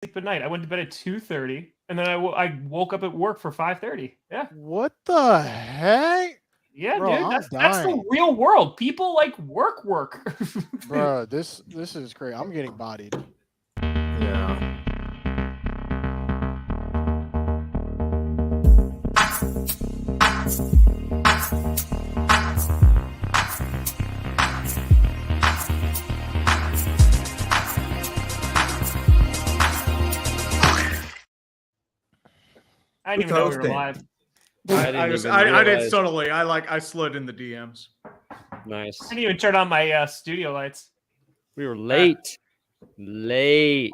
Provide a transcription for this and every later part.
at night. I went to bed at 2:30, and then I woke up at work for 5:30. Yeah. What the heck? Yeah, Bro, dude. I'm That's the real world. People like work. Bro, this is great. I'm getting bodied. Yeah. I didn't even know we were live. I did subtly. I slid in the DMs. Nice. I didn't even turn on my studio lights. We were late.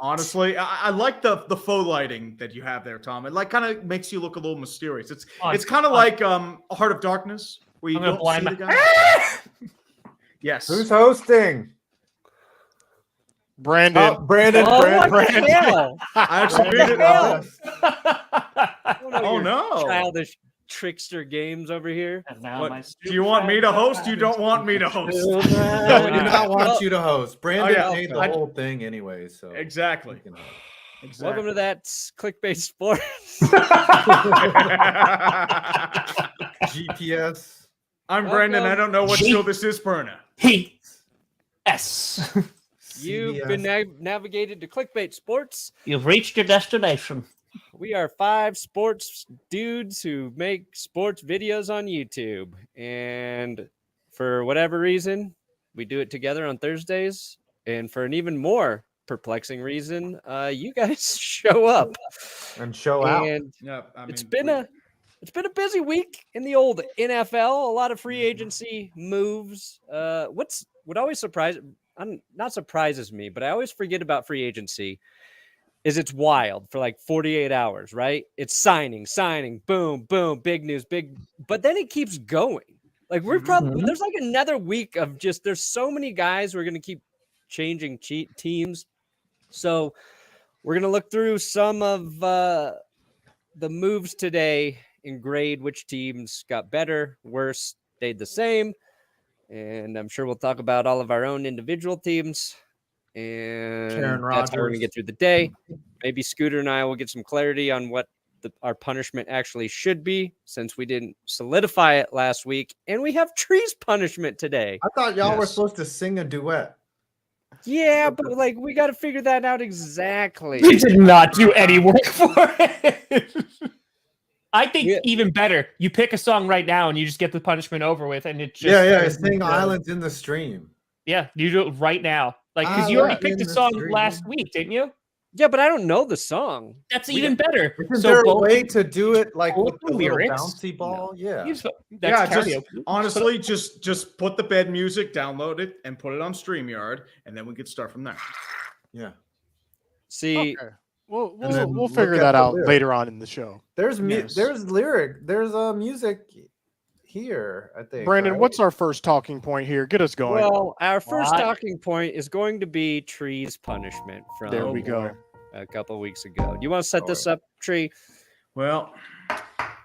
Honestly, I like the faux lighting that you have there, Tom. It like kind of makes you look a little mysterious. It's kind of like a Heart of Darkness where you don't see the guy. Yes. Who's hosting? Brandon. Brandon. I actually read it. Oh no! Childish trickster games over here. Do you want me to host? You don't want me to host. No, we do not want you to host. Brandon made the whole thing anyway, so exactly. Welcome to that Clickbait Sports. GPS. I'm Brandon. I don't know what show this is, Perna. Yes. You've been navigated to Clickbait Sports. You've reached your destination. We are 5 sports dudes who make sports videos on YouTube. And for whatever reason, we do it together on Thursdays. And for an even more perplexing reason, you guys show up. And show out. And it's been a busy week in the old NFL. A lot of free agency moves. What always surprises me, but I always forget about free agency, is it's wild for like 48 hours, right? It's signing, boom, boom, big news, but then it keeps going. Like there's like another week of there's so many guys who are going to keep changing teams. So we're going to look through some of the moves today and grade which teams got better, worse, stayed the same. And I'm sure we'll talk about all of our own individual teams. And that's how we're going to get through the day. Maybe Scooter and I will get some clarity on what our punishment actually should be, since we didn't solidify it last week. And we have Tree's punishment today. I thought y'all were supposed to sing a duet. Yeah, but like we got to figure that out exactly. We did not do any work for it. I think even better, you pick a song right now and you just get the punishment over with, and it just sing Islands in the Stream. Yeah, you do it right now. Like, because you already picked a song last week, didn't you? Yeah, but I don't know the song. That's even better. Is there a way to do it like with the lyrics? Bouncy ball? No. Honestly, just put the bed music, download it, and put it on StreamYard, and then we can start from there. Yeah. See, okay. We'll figure that out later on in the show. There's music here, I think. Brandon, right? what's our first talking point here? Get us going. Well, our first talking point is going to be Tree's punishment from there we go. A couple weeks ago. Do you want to set this up, Tree? Well,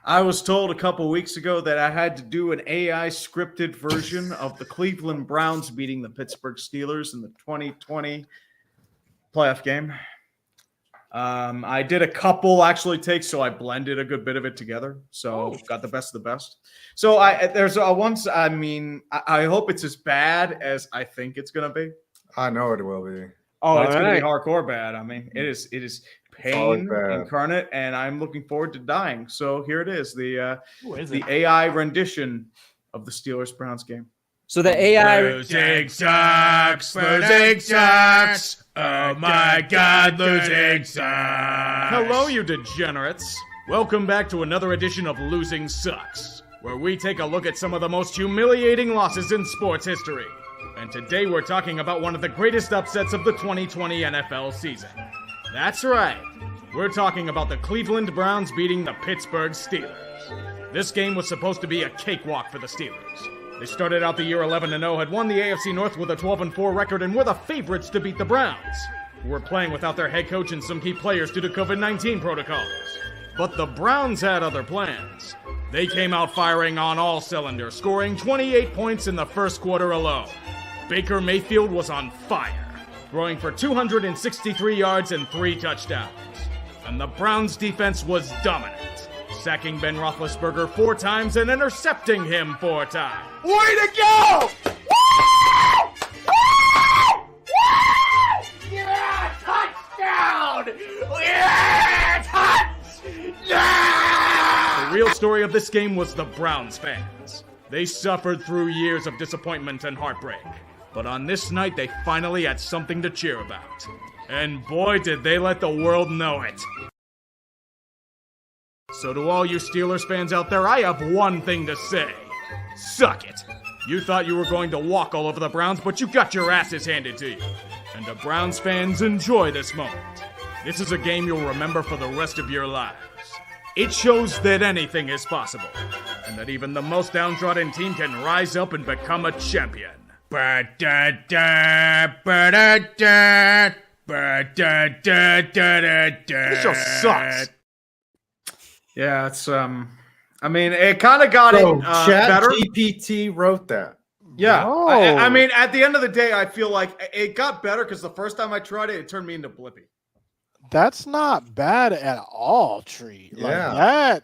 I was told a couple weeks ago that I had to do an AI scripted version of the Cleveland Browns beating the Pittsburgh Steelers in the 2020 playoff game. I did a couple takes, so I blended a good bit of it together. So got the best of the best. So I hope it's as bad as I think it's gonna be. I know it will be. Oh, it's gonna be hardcore bad. I mean, it is pain incarnate, and I'm looking forward to dying. So here it is, the AI rendition of the Steelers Browns game. So the AI losing sucks. Oh my God, losing sucks. Hello, you degenerates. Welcome back to another edition of Losing Sucks, where we take a look at some of the most humiliating losses in sports history. And today we're talking about one of the greatest upsets of the 2020 NFL season. That's right. We're talking about the Cleveland Browns beating the Pittsburgh Steelers. This game was supposed to be a cakewalk for the Steelers. They started out the year 11-0, had won the AFC North with a 12-4 record, and were the favorites to beat the Browns, who were playing without their head coach and some key players due to COVID-19 protocols. But the Browns had other plans. They came out firing on all cylinders, scoring 28 points in the first quarter alone. Baker Mayfield was on fire. throwing for 263 yards and 3 touchdowns. And the Browns' defense was dominant, sacking Ben Roethlisberger 4 times and intercepting him 4 times. Way to go! Woo! Woo! Woo! Yeah, touchdown! Yeah, touchdown! The real story of this game was the Browns fans. They suffered through years of disappointment and heartbreak. But on this night, they finally had something to cheer about. And boy, did they let the world know it. So to all you Steelers fans out there, I have one thing to say. Suck it. You thought you were going to walk all over the Browns, but you got your asses handed to you. And to Browns fans, enjoy this moment. This is a game you'll remember for the rest of your lives. It shows that anything is possible, and that even the most downtrodden team can rise up and become a champion. Ba-da-da, ba-da-da, ba-da-da-da-da-da. This show sucks. Yeah, it's I mean, it kind of got it better. GPT wrote that. Yeah, Oh. I mean, at the end of the day, I feel like it got better because the first time I tried it, it turned me into Blippi. That's not bad at all, Tree. Like Yeah.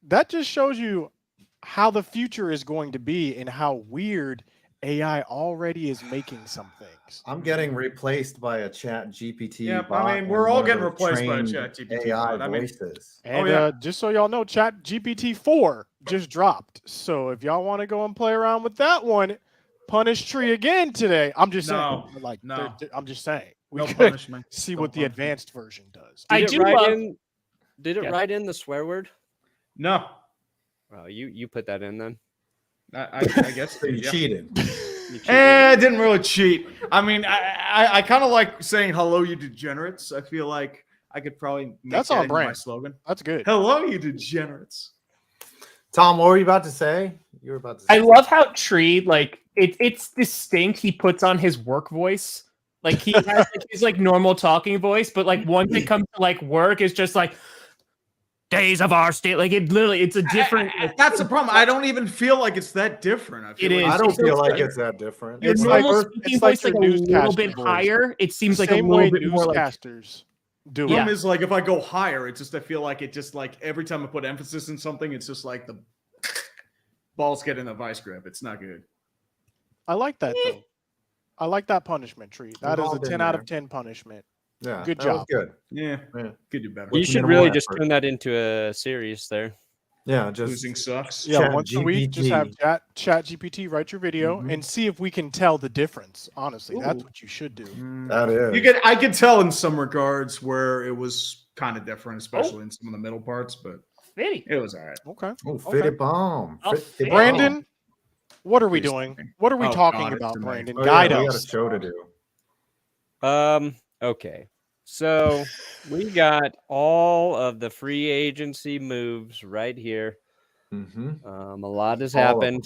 that just shows you how the future is going to be and how weird AI already is making some things. I'm getting replaced by a Chat GPT. Yeah, bot I mean, we're and all one of getting the replaced by a trained Chat GPT. AI bot. I mean, voices. And yeah. just so y'all know, Chat GPT 4 just dropped. So if y'all want to go and play around with that one, punish Tree again today. I'm just No, saying. Like, no. I'm just saying. We No could punishment. see No what the punishment. advanced version does. I do love. Did it Yeah. write in the swear word? No, Well, you put that in then. I guess So you yeah. cheated. You cheated. I didn't really cheat. I mean, I kind of like saying "Hello, you degenerates." I feel like I could probably make That's that on into my brand. slogan. That's good. Hello, you degenerates. Tom, what were you about to say? You were about to say I love how Tree, like, it's distinct. He puts on his work voice. Like, he has like, his like normal talking voice, but like once it comes to like work, it's just like days of our state. Like, it literally, it's a different. That's the problem. I don't even feel like it's that different. I feel It like is. I don't It's feel so like good. it's that different. Your It's normal like- speaking it's like voice, like a your little newscaster bit voice. higher. It seems like a Same little way bit more like. newscasters do Yeah. it. Problem is, like, if I go higher, it's just I feel like it just like every time I put emphasis in something, it's just like the balls get in a vice grip. It's not good. I like that though. I like that punishment, Tree. That We've is all a been 10 out there. of 10 punishment. Yeah, Good that was job. Good. Yeah, Yeah. could do better. You With should minimal really just effort. turn that into a series there. Yeah, just Losing sucks. Yeah, Chat once a week, just have GPT. chat GPT write your video Mhm. and see if we can tell the difference. Honestly, that's Ooh. what you should do. That is. I could tell in some regards where it was kind of different, especially in some of the middle parts, but Fitty. it was all right. Okay. Oh, fit it bomb. Oh, Fit it Brandon, what are we Please doing? tell me. What are we Oh, talking God, it's about, tonight. Brandon? bomb. Guide We got a us. show to do. Okay. So we got all of the free agency moves right here. Mm-hmm. A lot has All of happened.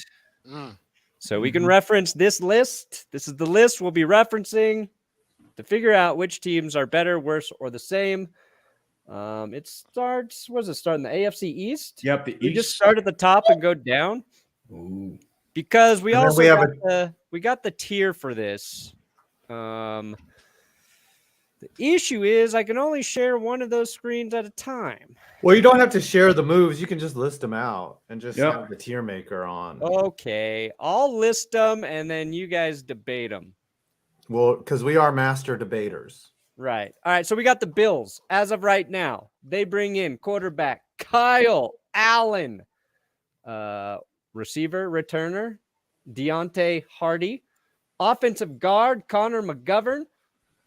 Mm. So we can reference this list. This is the list we'll be referencing to figure out which teams are better, worse, or the same. It starts, what does it start in the AFC East? Yep, the We just East. start at the top and go down Ooh. because we And then also we have got the tier for this. The issue is I can only share one of those screens at a time. Well, you don't have to share the moves. You can just list them out and just Yep. have the tier maker on. Okay, I'll list them and then you guys debate them. Well, because we are master debaters. Right. All right. So we got the Bills as of right now. They bring in quarterback Kyle Allen, receiver returner Deontay Hardy, offensive guard Connor McGovern.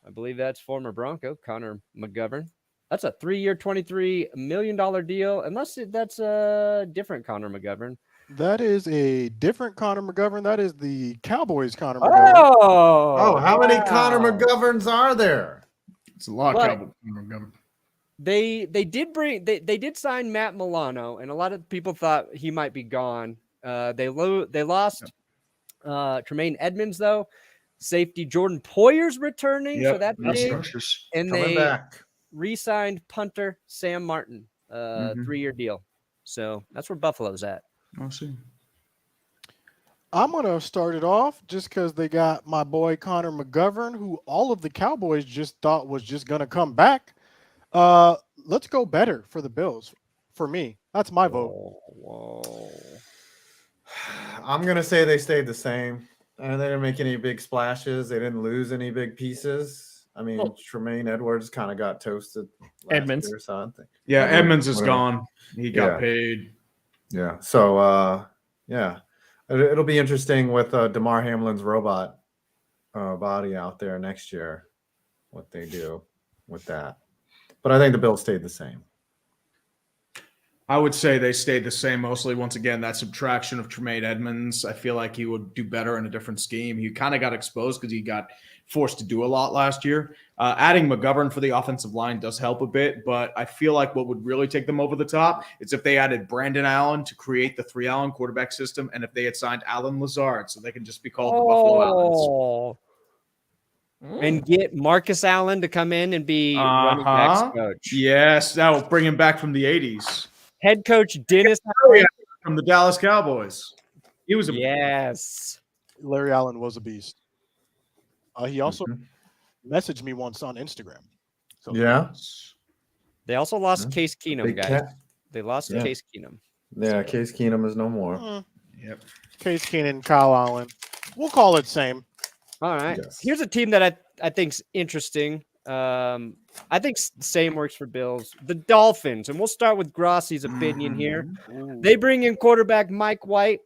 I believe that's former Bronco Connor McGovern. That's a 3-year, $23 million deal. Unless that's a different Connor McGovern. That is a different Connor McGovern. That is the Cowboys Connor McGovern. Oh, how many Connor wow. McGoverns are there? It's a lot But- of Cowboys. They did sign Matt Milano, and a lot of people thought he might be gone. They lost Tremaine Edmonds though. Safety Jordan Poyer's returning, so that's big. And Coming they back. re-signed punter Sam Martin, 3-year deal. So that's where Buffalo's at. I'll see. I'm going to start it off just because they got my boy Connor McGovern, who all of the Cowboys just thought was just going to come back. Let's go better for the Bills. For me, that's my vote. Whoa. I'm gonna say they stayed the same. And they didn't make any big splashes. They didn't lose any big pieces. I mean, Tremaine Edwards kind of got toasted last Edmonds. year, so I think. Yeah, Edmonds is Whatever. gone. He got Yeah. paid. Yeah. So, yeah, it'll be interesting with DeMar Hamlin's robot body out there next year, what they do with that. But I think the Bills stayed the same. I would say they stayed the same mostly. Once again, that subtraction of Tremaine Edmonds, I feel like he would do better in a different scheme. He kind of got exposed because he got forced to do a lot last year. Adding McGovern for the offensive line does help a bit, but I feel like what would really take them over the top is if they added Brandon Allen to create the 3 Allen quarterback system, and if they had signed Alan Lazard so they can just be called the Buffalo Allens. And get Marcus Allen to come in and be running backs coach. Yes, that will bring him back from the 80s. Head coach Dennis From the Dallas Cowboys. He was a Yes. Larry Allen was a beast. He also messaged me once on Instagram. So Yeah. They also lost Case Keenum, Big guys. cat. They lost Yeah. Case Keenum. Yeah. Case Keenum is no more. Yep. Case Keenum, Kyle Allen. We'll call it same. All right. Yes. Here's a team that I think's interesting. I think same works for Bills. The Dolphins, and we'll start with Grossi's opinion here. They bring in quarterback Mike White.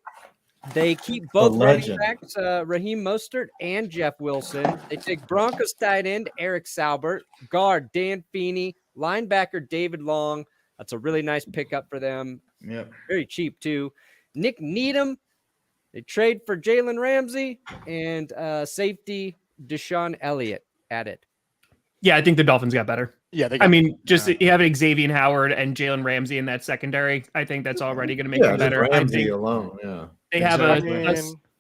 They keep both running legend. backs, Raheem Mostert and Jeff Wilson. They take Broncos tight end Eric Saubert, guard Dan Feeney, linebacker David Long. That's a really nice pickup for them. Yep. Very cheap too. Nick Needham. They trade for Jalen Ramsey and safety Deshaun Elliott added. Yeah, I think the Dolphins got better. Yeah, they I mean, just you having Xavier Howard and Jalen Ramsey in that secondary, I think that's already going to make them better. I Ramsey think alone. Yeah. they have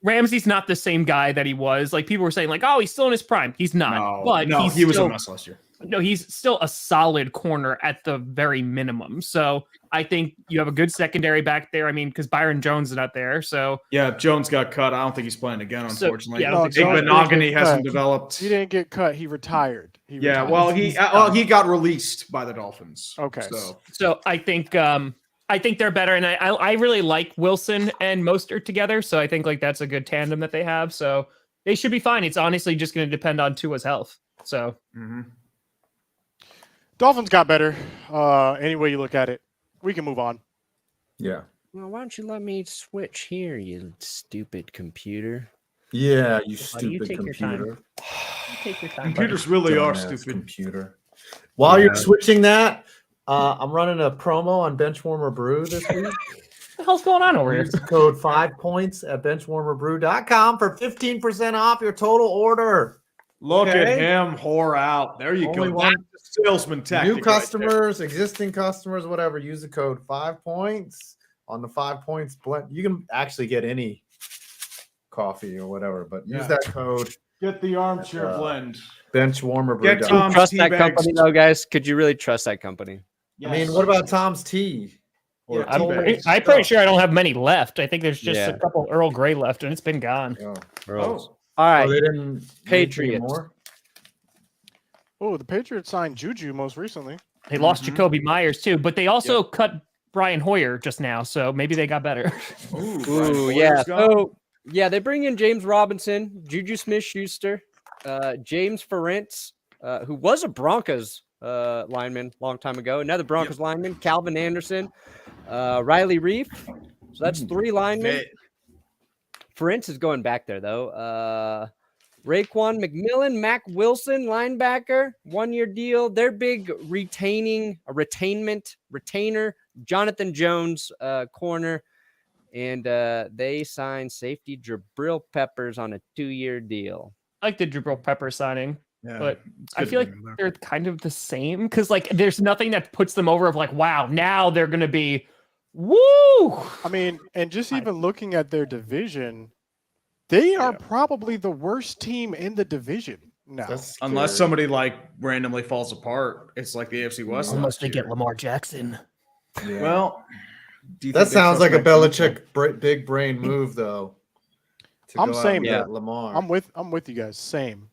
Ramsey's not the same guy that he was. Like people were saying, like, oh, he's still in his prime. He's not. But he was a mess last year. No, he's still a solid corner at the very minimum. So I think you have a good secondary back there. I mean, because Byron Jones is not there. So yeah, Jones got cut. I don't think he's playing again, unfortunately. I don't think Benogany hasn't developed. He didn't get cut. He retired. He he got released by the Dolphins. Okay. So I think they're better, and I really like Wilson and Mostert together. So I think like that's a good tandem that they have. So they should be fine. It's honestly just going to depend on Tua's health. So. Dolphins got better. Any way you look at it, we can move on. Yeah. Well, why don't you let me switch here, you stupid computer? Yeah, you you stupid take your time. computer. Take your time. Computers really are Dumbass stupid. Computer. While you're switching that, I'm running a promo on Benchwarmer Brew this week. What the hell's going on over here? Use the code 5 points at benchwarmerbrew.com for 15% off your total order. Look at him whore out. There you Only go. one- That's the salesman tactic. New customers, existing customers, whatever, use the code 5 points on the 5 points blend. You can actually get any coffee or whatever, but use that code. Get the armchair blend. Benchwarmer Brew. Get Tom's Trust tea that bags. company though, guys? Could you really trust that company? I mean, what about Tom's Tea? Or I'm tea pretty bags? sure I don't have many left. I think there's just Yeah. a couple Earl Grey left, and it's been gone. Oh. All right. They didn't make Patriots. any more? Oh, the Patriots signed Juju most recently. They lost Jacoby Myers too, but they also cut Brian Hoyer just now, so maybe they got better. Ooh, yeah. So yeah, they bring in James Robinson, Juju Smith-Schuster, James Ferentz, who was a Broncos lineman a long time ago. Another Broncos lineman, Calvin Anderson, Riley Reef. So that's 3 linemen. Ferentz is going back there though. Raekwon McMillan, Mac Wilson, linebacker, 1-year deal. Their big retainer, Jonathan Jones, corner. And they signed safety Jabril Peppers on a 2-year deal. I like the Jabril Pepper signing, but I good feel like they're kind of the same because like there's nothing that puts them over of like, wow, now they're going to be woo. I mean, and just even looking at their division, they are probably the worst team in the division now. Unless somebody like randomly falls apart, it's like the AFC West. Unless they get Lamar Jackson. Yeah. Well, do you that think they sounds trust like a Mac Jones? Belichick big brain move, though. to I'm go out same. and Yeah. get Lamar. I'm with you guys. Same.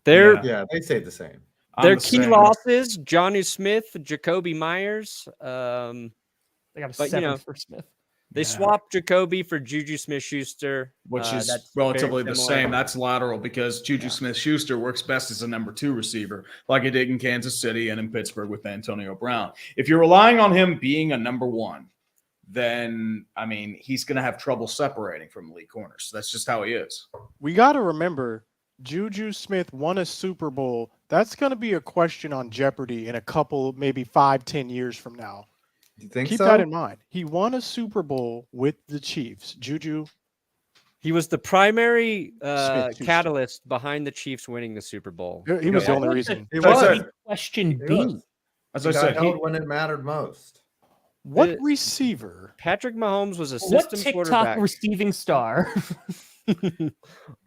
Their yeah, they say the same. their I'm the key same. losses: Johnny Smith, Jacoby Myers. They got a But, 7 for Smith. They Yeah. swapped Jacoby for Juju Smith-Schuster, Which is that's relatively very the similar. same. That's lateral because Juju Smith-Schuster works best as a number 2 receiver, like he did in Kansas City and in Pittsburgh with Antonio Brown. If you're relying on him being a number 1, then, I mean, he's going to have trouble separating from elite corners. That's just how he is. We got to remember, Juju Smith won a Super Bowl. That's going to be a question on Jeopardy in a couple, maybe 5-10 years from now. You think Keep so? that in mind. He won a Super Bowl with the Chiefs. Juju. He was the primary Smith-Schuster. catalyst behind the Chiefs winning the Super Bowl. He was the What only would reason. He the was. big question He be? was. As He I got said, held when it mattered most. What The- receiver? Patrick Mahomes was a What system TikTok quarterback. receiving star?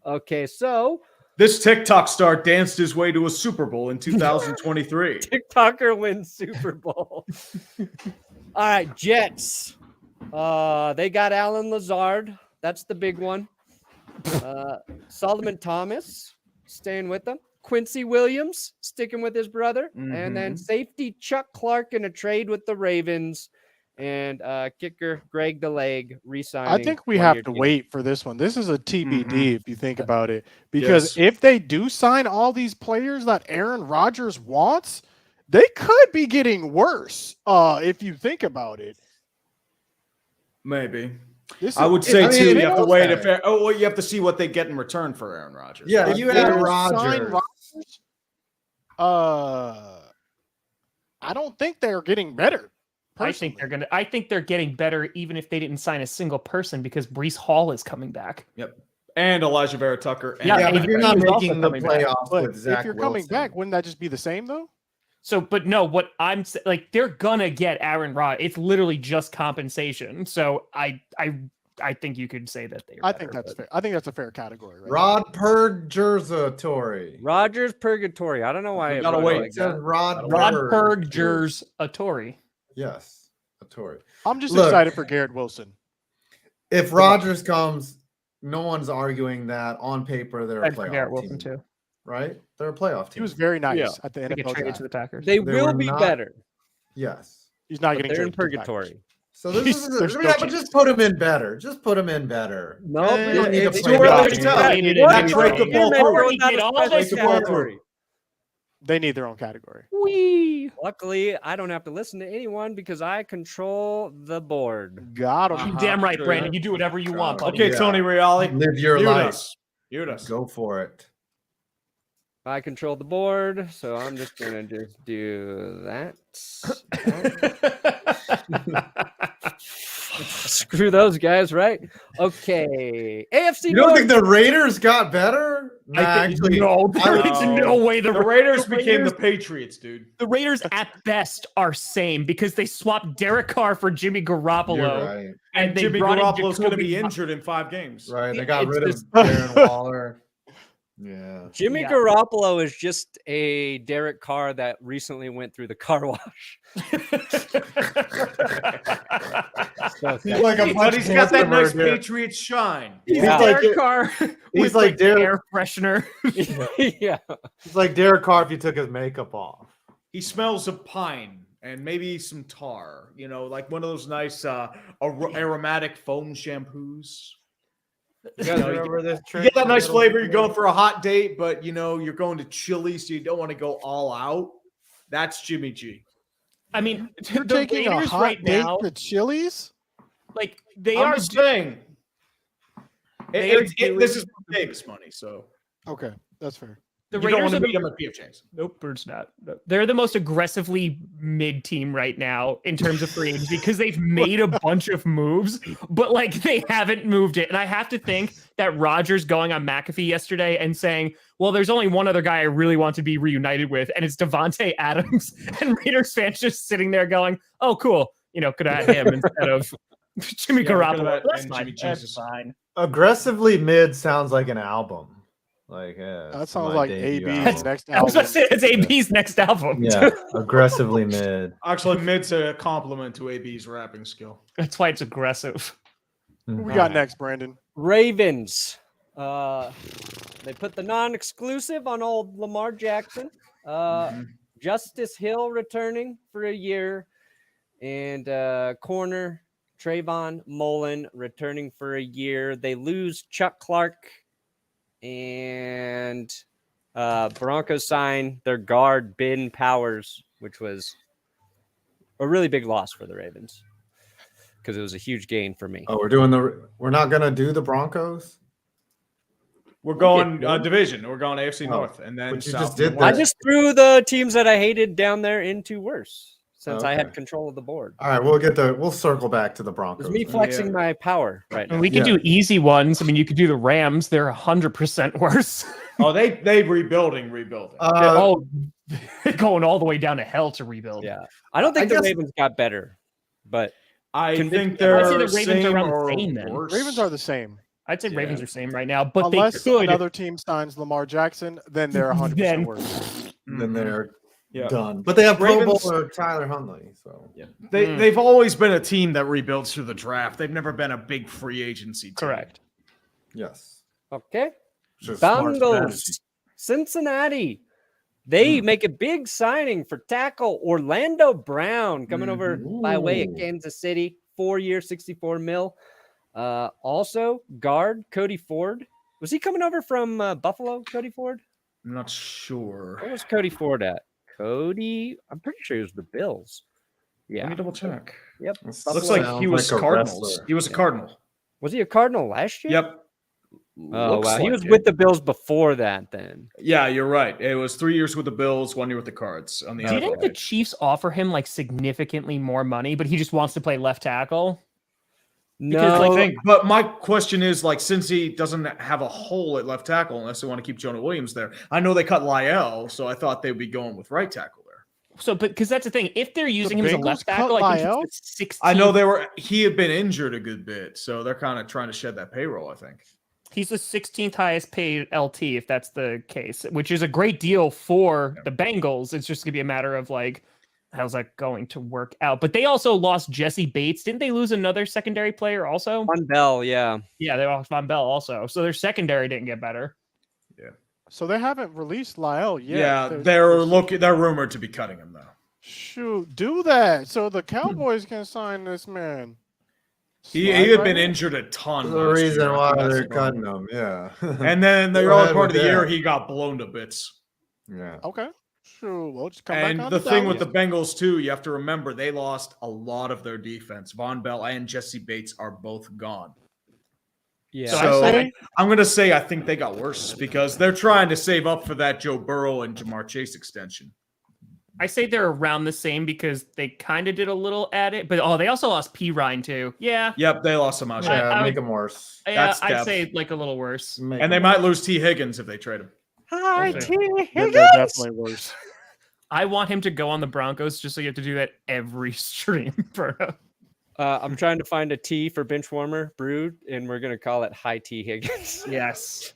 Okay, so this TikTok star danced his way to a Super Bowl in 2023. TikToker wins Super Bowl. All right, Jets. They got Alan Lazard. That's the big one. Solomon Thomas staying with them. Quincy Williams sticking with his brother. And then safety Chuck Clark in a trade with the Ravens. And kicker Greg the Leg re-signing. I think we have to wait for this one. This is a TBD if you think about it. Because if they do sign all these players that Aaron Rodgers wants, they could be getting worse if you think about it. Maybe. This I would is- say, I mean, too, it you have to is wait. fair. You have to see what they get in return for Aaron Rodgers. Yeah, if you they had don't sign Rodgers. I don't think they're getting better. I think they're getting better even if they didn't sign a single person because Breece Hall is coming back. Yep. And Elijah Vera Tucker. And Yeah, Yeah, and but you're he not was also making the coming back. playoffs But with Zach if you're coming Wilson. back, wouldn't that just be the same though? So, but no, what I'm like, they're gonna get Aaron Rodgers. It's literally just compensation. So I think you could say that they. I think that's fair. I think that's a fair category, right? Rod Purgatory. Rogers Purgatory. I don't know why. You it gotta wrote it wait. like It says that. Rod Purgers a Tory. Yes, a Tory. I'm just Look. excited for Garrett Wilson. If Rodgers comes, no one's arguing that on paper they're a And for Garrett playoff Wilson team, too. right? They're a playoff He team. was very nice Yeah. at the They get NFL traded draft. to the Packers. They They will were be not- better. Yes. He's not But getting they're in traded to the Packers. purgatory. So this is There's no but chance. just put him in better. Just put him in better. No, Eh, but it's it's too too early early to to tell. tell. They needed What? to break the ball They're through. not Get a all special this category. They need their own category. Wee. Luckily, I don't have to listen to anyone because I control the board. Got him. Uh-huh. Damn right, Sure. Brandon. You do whatever you want, buddy. Okay, Yeah. Tony Reale. Live your Mute life. us. Mute us. Go for it. I control the board, so I'm just gonna just do that. Screw those guys, right? Okay. AFC You don't North. think the Raiders got better? Nah, actually, no, I would- there's no way The Raiders became the Patriots, dude. The Raiders at best are same because they swapped Derek Carr for Jimmy Garoppolo, You're right. and they Jimmy brought in Garoppolo's going to Jacoby be Myers. injured in 5 games. Right. They got It's rid of just- Darren Waller. Yeah. Jimmy Yeah. Garoppolo is just a Derek Carr that recently went through the car wash. He's like a But he's got that nice customer, dude. Patriots shine. He's Yeah. Derek like- Carr he's with like like Derek- air freshener. Yeah. It's like Derek Carr if you took his makeup off. He smells of pine and maybe some tar, you know, like one of those nice aromatic foam shampoos. You guys remember this You trick? get that nice flavor. You're going for a hot date, but you know you're going to Chili, so you don't want to go all out. That's Jimmy G. I mean, You're the taking a Raiders hot right date now, to Chili's? like they I'm are. just saying. They are This is Davis money, so Okay, that's fair. The you don't Raiders want are to the beat them at PF Chang's. Nope, Bird's not. No. They're the most aggressively mid team right now in terms of free agency because they've made a bunch of moves, but like they haven't moved it. And I have to think that Rodgers going on McAfee yesterday and saying, well, there's only one other guy I really want to be reunited with, and it's Devontae Adams. And Raiders fans just sitting there going, oh, cool. You know, could have had him instead of Jimmy Yeah, we could've Garoppolo. had- That's and fine. Jimmy That's Jesus. fine. Aggressively mid sounds like an album. Like That sounds like AB's album. next I was album. going to say it's AB's next album. Yeah, aggressively mid. Actually, mid's a compliment to AB's rapping skill. That's why it's aggressive. Who we got next, Brandon? Ravens. They put the non-exclusive on old Lamar Jackson. Justice Hill returning for a year, and corner Trayvon Mullen returning for a year. They lose Chuck Clark, and Broncos sign their guard Ben Powers, which was a really big loss for the Ravens because it was a huge gain for me. Oh, we're not gonna do the Broncos. We're going division. We're going AFC North, and then but you South. just did I that. just threw the teams that I hated down there into worse since I had Okay. control of the board. All right, we'll circle back to the Broncos. It's me then. flexing my power right now. And we could do easy ones. I mean, you could do the Rams. They're 100% worse. Oh, they rebuilding. They're all going all the way down to hell to rebuild. Yeah, I don't think the Ravens got better, but I think I'd they're say the Ravens same are around or the same then. worse. Ravens are the same. I'd say Ravens are same right now, but Unless they could. another team signs Lamar Jackson, then they're 100% Then- worse. Then they're Yeah. done. But they have Pro Ravens- Bowler Tyler Huntley. So They've always been a team that rebuilds through the draft. They've never been a big free agency team. Correct. yes. okay. It's a smart strategy. Bengals, Cincinnati. They make a big signing for tackle Orlando Brown coming over by way of Ooh. Kansas City. 4-year, $64 million. Also, guard Cody Ford. Was he coming over from Buffalo, Cody Ford? I'm not sure. Where was Cody Ford at? Cody, I'm pretty sure he was the Bills. Let Yeah. me double check. Yep. This Looks like sounds he was like a Cardinals. wrestler. He was a Cardinal. Was he a Cardinal last year? Yep. Oh, Looks wow. He like was it. with the Bills before that then. Yeah, you're right. It was 3 years with the Bills, 1 year with the Cards on the Do you think the NFL. Chiefs offer him like significantly more money, but he just wants to play left tackle? No, I think, but my question is, like, since he doesn't have a hole at left tackle, unless they want to keep Jonah Williams there, I know they cut Lyle, so I thought they'd be going with right tackle there. So, but because that's the thing, if they're using him as a Bengals left cut tackle, I think Lyle? it's the 16th. I know he had been injured a good bit, so they're kind of trying to shed that payroll, I think. He's the 16th highest paid LT, if that's the case, which is a great deal for the Bengals. It's just gonna be a matter of like, how's that going to work out? But they also lost Jesse Bates. Didn't they lose another secondary player also? Von Bell, yeah. Yeah, they lost Von Bell also. So their secondary didn't get better. So they haven't released Lyle yet. Yeah, they're rumored to be cutting him though. Shoot, do that so the Cowboys can sign this man. He Slide had right been in. injured a ton. The last reason year. I why think that's they're the cutting problem. him, yeah. And then the Go early ahead part of with the year, that. he got blown to bits. Yeah. Okay. Sure. We'll just come back And on the thing with the Dallas. Bengals too, you have to remember they lost a lot of their defense. Von Bell and Jesse Bates are both gone. Yeah. So I say- I'm going to say I think they got worse because they're trying to save up for that Joe Burrow and Jamar Chase extension. I say they're around the same because they kind of did a little at it, but they also lost P. Ryan too. Yeah. Yep, they lost some. Yeah, I make would- him worse. Yeah, That's I'd depth. say like a little worse. Make And they him might lose T. Higgins if they trade him. Hi, Okay. T. Then Higgins. they're definitely worse. I want him to go on the Broncos just so you have to do that every stream, bro. I'm trying to find a T for bench warmer brewed, and we're gonna call it High T Higgins. Yes.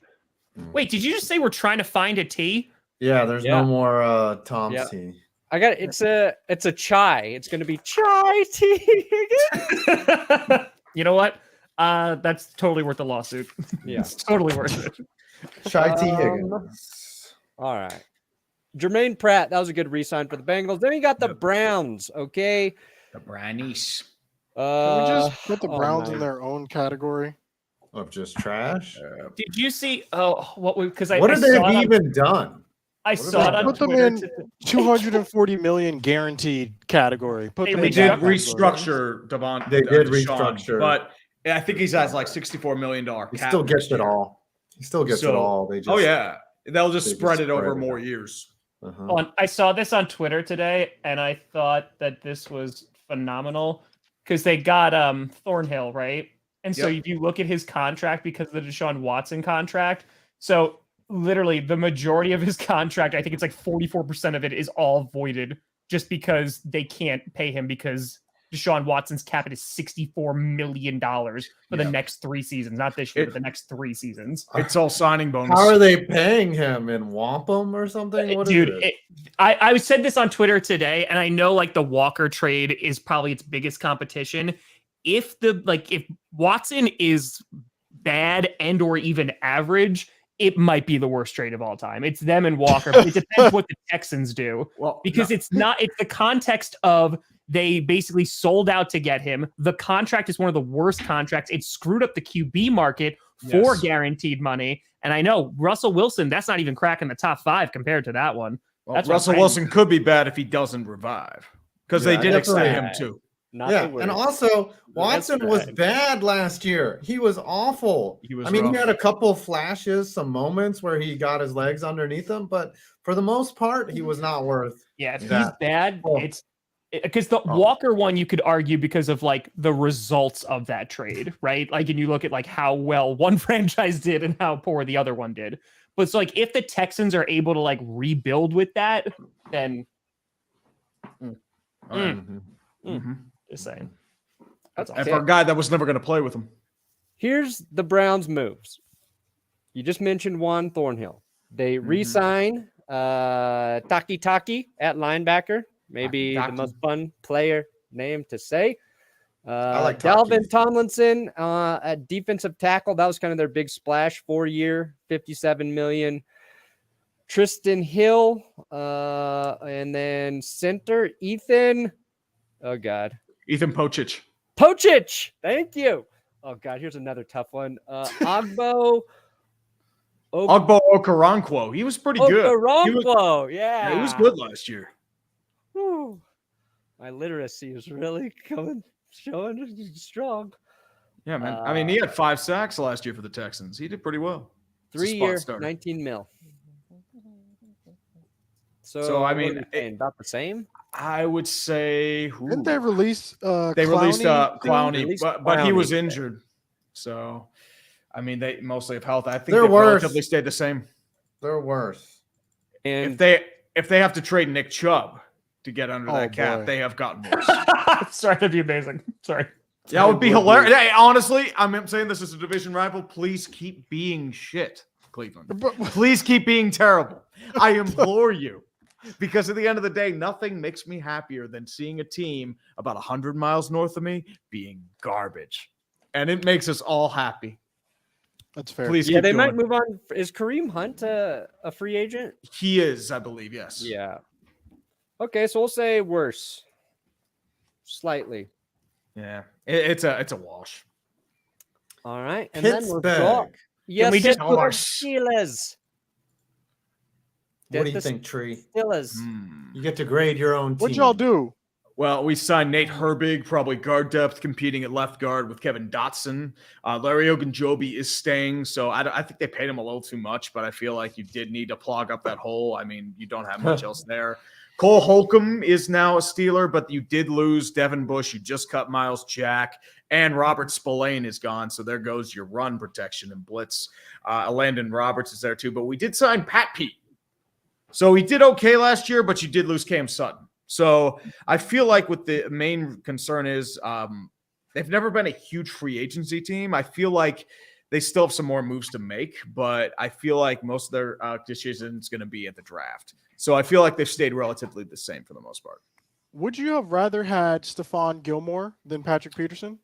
Wait, did you just say we're trying to find a T? Yeah, there's Yeah. no more Tom's Yeah. tea. I got it's a chai. It's gonna be Chai T Higgins. You know what? That's totally worth the lawsuit. Yeah. It's totally worth it. Shy T. Um, Higgins. All right. Jermaine Pratt, that was a good re-sign for the Bengals. Then you got the Browns. Okay. The Brownies. Can we just put the oh, Browns no. in their own category? Of just trash. Did you see? Oh, what? Because I What I have they saw it on- even done? I saw it on Put them Twitter. in 240 million guaranteed category. Put Hey, them we in They did that category. restructure Devon. They did Deshaun, restructure. but I think he's has like $64 million cap. He still gets next it year. all. He still gets it So- all. They just Oh yeah, they'll just they just spread it over spread it more out. years. Uh-huh. I saw this on Twitter today, and I thought that this was phenomenal because they got Thornhill, right? And so Yep. if you look at his contract because of the Deshaun Watson contract, so literally the majority of his contract, I think it's like 44% of it is all voided just because they can't pay him because Deshaun Watson's cap is $64 million for the Yeah. next 3 seasons, not this year, but the next 3 seasons. It's all signing bonus. How are they paying him in wampum or something? What is Dude, it? I said this on Twitter today, and I know like the Walker trade is probably its biggest competition. If Watson is bad and or even average, it might be the worst trade of all time. It's them and Walker. But it depends what the Texans do. Well, Because it's the context of they basically sold out to get him. The contract is one of the worst contracts. It screwed up the QB market for guaranteed money. And I know Russell Wilson, that's not even cracking the top 5 compared to that one. Well, Russell Wilson could be bad if he doesn't revive, because they did extend him too. And also Watson was bad last year. He was awful. He had a couple flashes, some moments where he got his legs underneath him, but for the most part, he was not worth. Yeah, if he's bad, it's because the Walker one you could argue because of like the results of that trade, right? Like, and you look at like how well one franchise did and how poor the other one did. But it's like if the Texans are able to like rebuild with that, then. Just saying. That's and for a guy that was never going to play with him. Here's the Browns' moves. You just mentioned Juan Thornhill. They re-sign Taki at linebacker. Maybe the most fun player name to say. I like Dalvin Tomlinson at defensive tackle. That was kind of their big splash. 4-year, $57 million. Tristan Hill, and then center Ethan. Oh God. Ethan Pochich. Thank you. Oh God, here's another tough one. Ogbo Okoronkwo. He was pretty good. Okoronkwo, He was good last year. Whew. My literacy is really showing strong. Yeah, man. I mean, he had 5 sacks last year for the Texans. He did pretty well. 3-year, $19 million. So I mean, about the same. I would say. Didn't they release? They released Clowney, but he was injured. So, I mean, they mostly have health. I think they relatively stayed the same. They're worse. And if they have to trade Nick Chubb to get under that cap, they have gotten worse. Sorry, that'd be amazing. Sorry. That would be hilarious. Hey, honestly, I'm saying this is a division rival. Please keep being shit, Cleveland. Please keep being terrible. I implore you. Because at the end of the day, nothing makes me happier than seeing a team about 100 miles north of me being garbage. And it makes us all happy. That's fair. Please they keep might going. move on. Is Kareem Hunt a free agent? He is, I believe, yes. Yeah. Okay, so we'll say worse. Slightly. Yeah. It's a wash. All right. And Pittsburgh. then we're Can we just Steelers. What do you think, Tree? Steelers. You get to grade your own team. What'd y'all do? Well, we signed Nate Herbig, probably guard depth, competing at left guard with Kevin Dotson. Larry Ogunjobi is staying, so I think they paid him a little too much, but I feel like you did need to plug up that hole. I mean, you don't have much else there. Cole Holcomb is now a Steeler, but you did lose Devin Bush. You just cut Miles Jack, and Robert Spillane is gone, so there goes your run protection and blitz. Landon Roberts is there too, but we did sign Pat Pete. So he did okay last year, but you did lose Cam Sutton. So I feel like what the main concern is they've never been a huge free agency team. I feel like they still have some more moves to make, but I feel like most of their decision is going to be at the draft. So I feel like they've stayed relatively the same for the most part. Would you have rather had Stephon Gilmore than Patrick Peterson?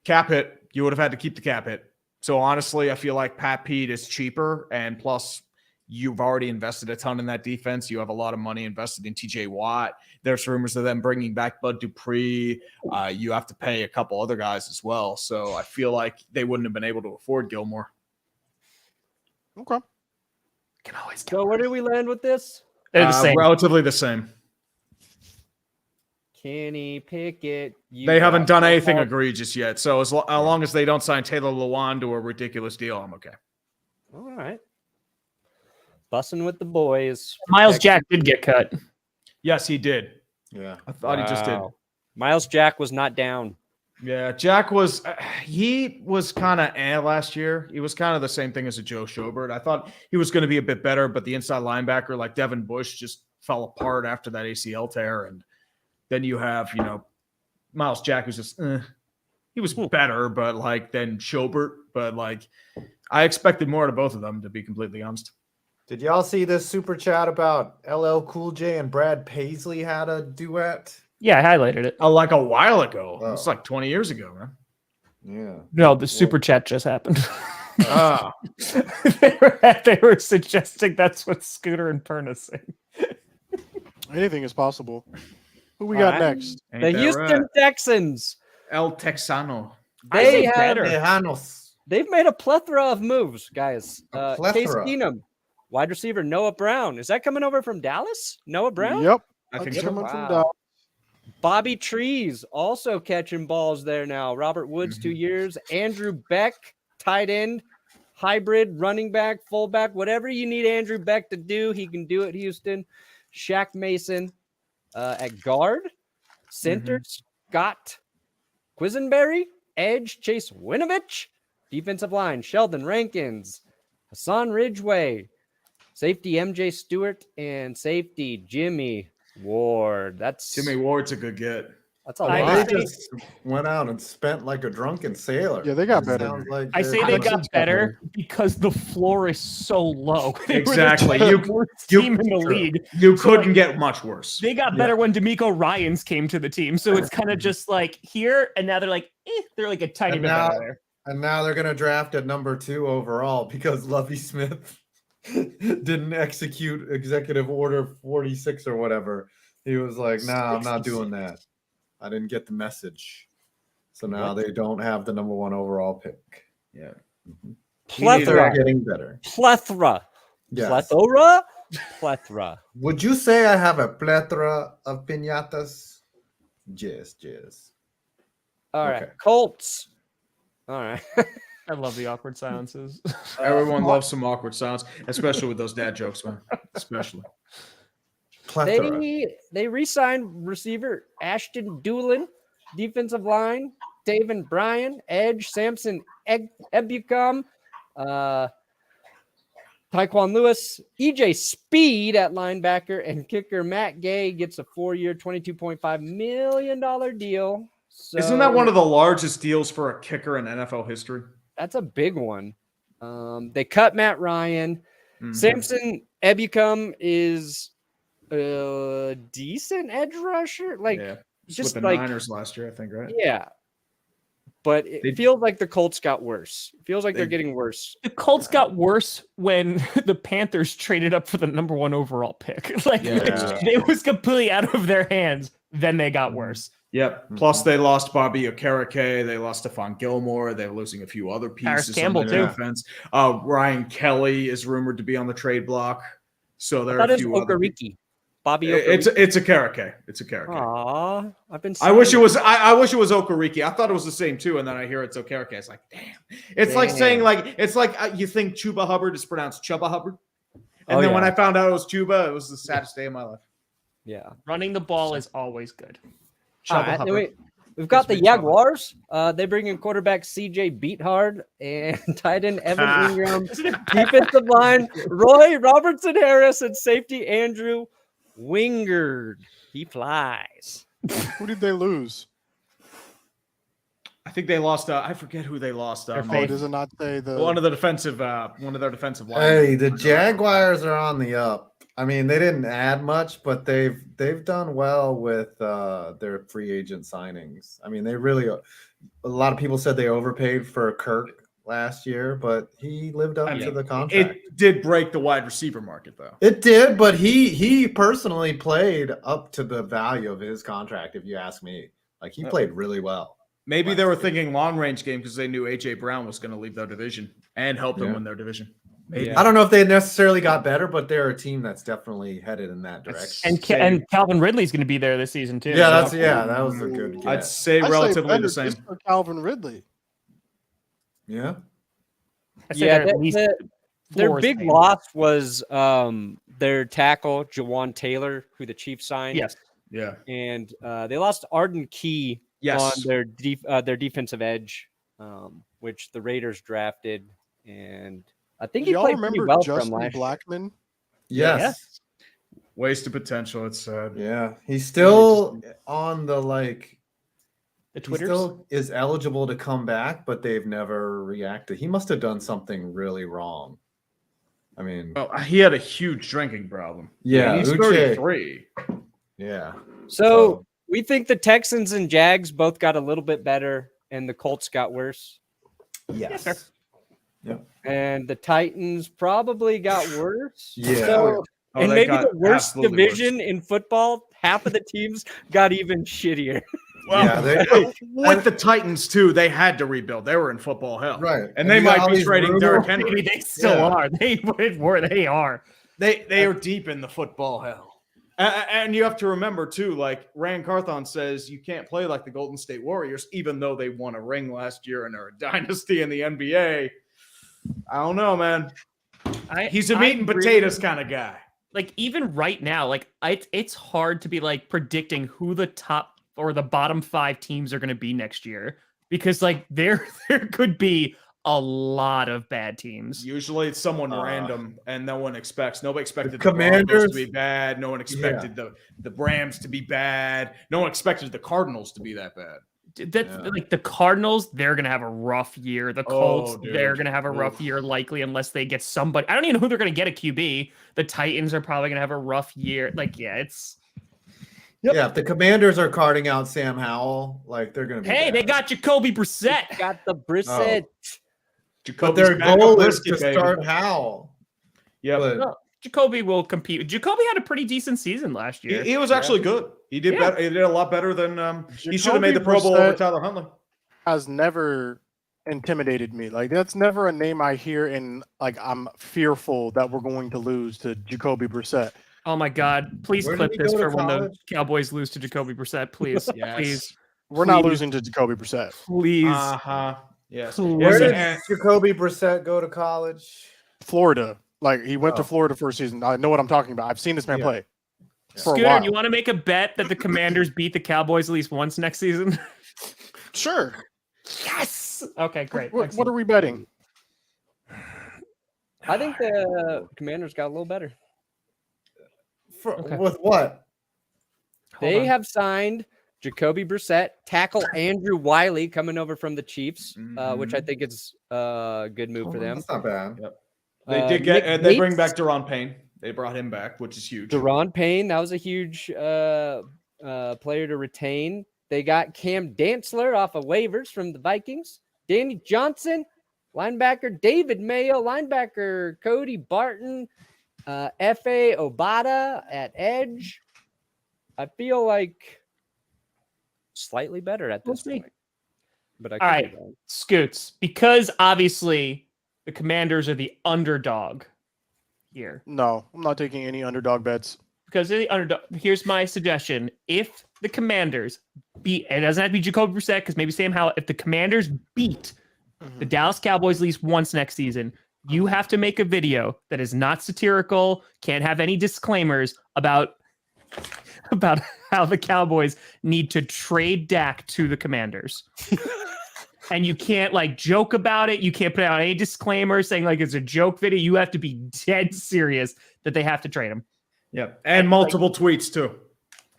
Cap hit. You would have had to keep the cap hit. So honestly, I feel like Pat Pete is cheaper, and plus you've already invested a ton in that defense. You have a lot of money invested in TJ Watt. There's rumors of them bringing back Bud Dupree. You have to pay a couple other guys as well. So I feel like they wouldn't have been able to afford Gilmore. Okay. Can always So where do we land with this? They're the same. Relatively the same. Kenny Pickett. They haven't done anything egregious yet. So as long as they don't sign Taylor Lewan to a ridiculous deal, I'm okay. All right. Bussing with the boys. Miles Jack did get cut. Yes, he did. Yeah. I thought he just did. Miles Jack was not down. Yeah, Jack was he was kind of last year. He was kind of the same thing as a Joe Schobert. I thought he was going to be a bit better, but the inside linebacker like Devin Bush just fell apart after that ACL tear. And then you have, Miles Jack who's just he was better, but like than Schobert. But like I expected more out of both of them, to be completely honest. Did y'all see this super chat about LL Cool J and Brad Paisley had a duet? Yeah, I highlighted it. Like a while ago. Oh. It's like 20 years ago, man. Yeah. No, the super chat just happened. Ah, they were suggesting that's what Scooter and Perna say. Anything is possible. Who we All got right. next? ain't The that Houston right? Texans. El Texano. I say They have better. Tejanos. they've made a plethora of moves, guys. A Case plethora. Keenum, wide receiver Noah Brown. Is that coming over from Dallas? Noah Brown? Yep. I think That's so. coming from Wow. Dallas. Bobby Trees also catching balls there now. Robert Woods, 2 years. Andrew Beck, tight end, hybrid, running back, fullback, whatever you need Andrew Beck to do, he can do it, Houston. Shaq Mason at guard. Center, Scott Quisenberry. Edge, Chase Winovich. Defensive line, Sheldon Rankins. Hassan Ridgeway. Safety, MJ Stewart. And safety, Jimmy Ward. Jimmy Ward's a good get. That's a I lot. They just went out and spent like a drunken sailor. Yeah, they got It better. sounds like I say they're- they got better because the floor is so low. They Exactly. were the worst You- team in the True. league. You So, couldn't like, get much worse. They got better when D'Amico Ryans came to the team. So it's kind of just like here, and now they're like, they're like a tiny And bit now- better there. And now they're gonna draft at number 2 overall because Lovie Smith didn't execute Executive Order 46 or whatever. He was like, "Nah, I'm not doing that. I didn't get the message." So now they don't have the number 1 overall pick. Yeah. They're Plethora. getting better. Plethora. Yes. Plethora? Plethora. Would you say I have a plethora of piñatas? Yes. All right. Okay. Colts. All right. I love the awkward silences. Everyone loves some awkward silence, especially with those dad jokes, man. Especially. Plethora. They re-signed receiver Ashton Doolin, defensive line, David Bryan, edge, Samson Ebukam, Tyquan Lewis, EJ Speed at linebacker, and kicker Matt Gay gets a 4-year, $22.5 million deal. So Isn't that one of the largest deals for a kicker in NFL history? that's a big one. They cut Matt Ryan. Mhm. Samson Ebukam is a decent edge rusher. Like, yeah. just with the like- Niners last year, I think, right? yeah. But it They- feels like the Colts got worse. It feels like they're They- getting worse. The Colts got worse when the Panthers traded up for the number 1 overall pick. Like Yeah. it was completely out of their hands. Then they got worse. Yep. Plus, they lost Bobby Okereke. They lost Stephon Gilmore. They're losing a few other Harris pieces. Campbell, on too. the defense. Ryan Kelly is rumored to be on the trade block. So there are That a is few other. Okereke. Bobby It's Okereke. it's Okereke. It's Okereke. Aw, I've been. I wish it saying was. I wish it was Okereke. I thought it was the same too, and then I hear it's Okereke. It's like, damn. It's like saying you think Chuba Hubbard is pronounced Chubba Hubbard, and Oh, then when yeah. I found out it was Chuba, it was the saddest day of my life. Yeah. Running the ball is always good. All Chubba right, Hubbard. then we've got the That's big trouble. Jaguars. They bring in quarterback CJ Beathard and tight end Evan Ah. Ingram, defensive line Roy Robertson Harris, and safety Andrew Wingard. He flies. Who did they lose? I think they lost. I forget who they lost. Their Oh, faith. does it not say the One of their defensive linemen. Hey, the Jaguars are on the up. I mean, they didn't add much, but they've done well with their free agent signings. I mean, they really. A lot of people said they overpaid for Kirk last year, but he lived up to the contract. It did break the wide receiver market, though. It did, but he personally played up to the value of his contract. If you ask me, like he played really well. Maybe last they were year. thinking long range game because they knew AJ Brown was going to leave their division and help them Yeah. win their division. Maybe. Yeah. I don't know if they necessarily got better, but they're a team that's definitely headed in that direction. And Calvin Ridley's going to be there this season too. Yeah, so- that was a good I'd get. say I say relatively better the same. just for Calvin Ridley. Yeah. I say Yeah, they're at least their floor is big same. loss was their tackle Jawan Taylor, who the Chiefs signed. Yes. Yeah. And they lost Arden Key Yes. on their defensive edge, which the Raiders drafted, and I think Do he y'all played pretty remember well for them Justin last year. Blackman? Yes. Wasted potential. It's sad. Yeah. He's still on the The he Twitters. still is eligible to come back, but they've never reacted. He must have done something really wrong. I mean, Well, he had a huge drinking problem. yeah, He's Uche. 33. Yeah. So we think the Texans and Jags both got a little bit better, and the Colts got worse. Yes. sir. Yep. And the Titans probably got worse. Yeah. So, Oh, and they maybe got the worst absolutely division in football, half of the teams got even shittier. Well, Yeah, with the Titans too, they had to rebuild. They were in football hell, right. And they you got might all be these trading rumors. Derrick Henry. Maybe they still Yeah. are. They are. They are deep in the football hell. And you have to remember too, like Rand Carthon says, you can't play like the Golden State Warriors, even though they won a ring last year and are a dynasty in the NBA. I don't know, man. He's a meat and potatoes kind of guy. Like even right now, like it's hard to be like predicting who the top or the bottom 5 teams are going to be next year because like there could be a lot of bad teams. Usually it's someone random and no one expects. Nobody expected the Commanders Broncos to be bad. No one expected the Rams to be bad. No one expected the Cardinals to be that bad. Like the Cardinals, they're gonna have a rough year. The Colts, dude. they're gonna have a rough year, likely unless they get somebody. I don't even know who they're gonna get a QB. The Titans are probably gonna have a rough year. Like, yeah, it's. Yep. Yeah, if the Commanders are carting out Sam Howell, like they're gonna be. Hey, bad. they got Jacoby Brissett. Got the Brissett. But their goal is to start Howell. Yeah, Well, Jacoby will compete. Jacoby had a pretty decent season last year. he was actually good. He did better. He did a lot better than he should have made the Jacoby Pro Bowl over Brissett Tyler Huntley. Has never intimidated me. Like that's never a name I hear and like I'm fearful that we're going to lose to Jacoby Brissett. Oh my God! Please Where clip did he this go to for when the college? Cowboys lose to Jacoby Brissett. Please, Yes. please, We're not Please. losing to Jacoby Brissett. please. Yes. Where did And- Jacoby Brissett go to college? Florida. Like he went to Oh. Florida for a season. I know what I'm talking about. I've seen this man Yeah. play. For a Scooter, while. you want to make a bet that the Commanders beat the Cowboys at least once next season? Sure. Yes. Okay, great. What are we betting? I think the Commanders got a little better. Okay. With what? They on. have signed Jacoby Brissett, tackle Andrew Wiley coming over from the Chiefs, which I think is a good move for them. That's not bad. They did get. Nick They bring Bates. back Daron Payne. They brought him back, which is huge. Daron Payne, that was a huge player to retain. They got Cam Dantzler off of waivers from the Vikings. Danny Johnson, linebacker. David Mayo, linebacker. Cody Barton. F.A. Obata at edge. I feel like slightly better at this We'll see. point. But I All could right. be wrong. Scoots, because obviously the Commanders are the underdog here. No, I'm not taking any underdog bets. Because they're the underdog. Here's my suggestion: if the Commanders beat, it doesn't have to be Jacoby Brissett, because maybe Sam Howell. If the Commanders beat the Dallas Cowboys at least once next season, you have to make a video that is not satirical, can't have any disclaimers about how the Cowboys need to trade Dak to the Commanders. And you can't like joke about it. You can't put out any disclaimers saying like it's a joke video. You have to be dead serious that they have to trade him. Yeah, and multiple tweets too.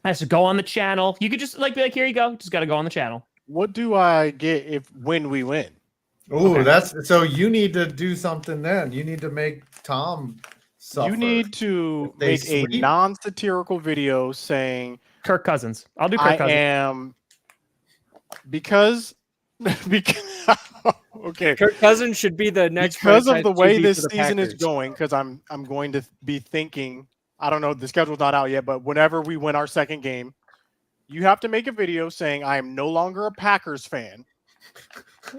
Has to go on the channel. You could just like be like, here you go. Just got to go on the channel. What do I get when we win? Ooh, that's so you need to do something then. You need to make Tom suffer. You need to If they make a sweep- non-satirical video saying Kirk Cousins. I'll do Kirk I Cousins. am because okay. Kirk Cousins should be the next Because of franchise the way QB this for the season is Packers. going, because I'm going to be thinking, I don't know, the schedule's not out yet, but whenever we win our second game, you have to make a video saying I am no longer a Packers fan.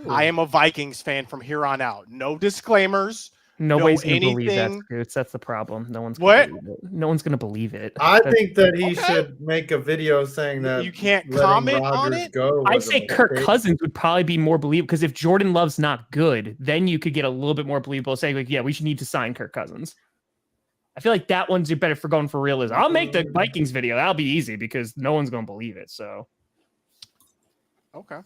I am a Vikings fan from here on out. No disclaimers. Nobody's going to believe that, anything- Scoots. That's the problem. No one's What? gonna believe it. No one's going to believe it. I That's- think that he Okay. should make a video saying that You can't letting comment on Rodgers it? go I'd was a say Kirk mistake. Cousins would probably be more believable because if Jordan Love's not good, then you could get a little bit more believable saying like, yeah, we should need to sign Kirk Cousins. I feel like that one's better for going for realism. I'll make the Vikings video. That'll be easy because no one's going to believe it. So Okay.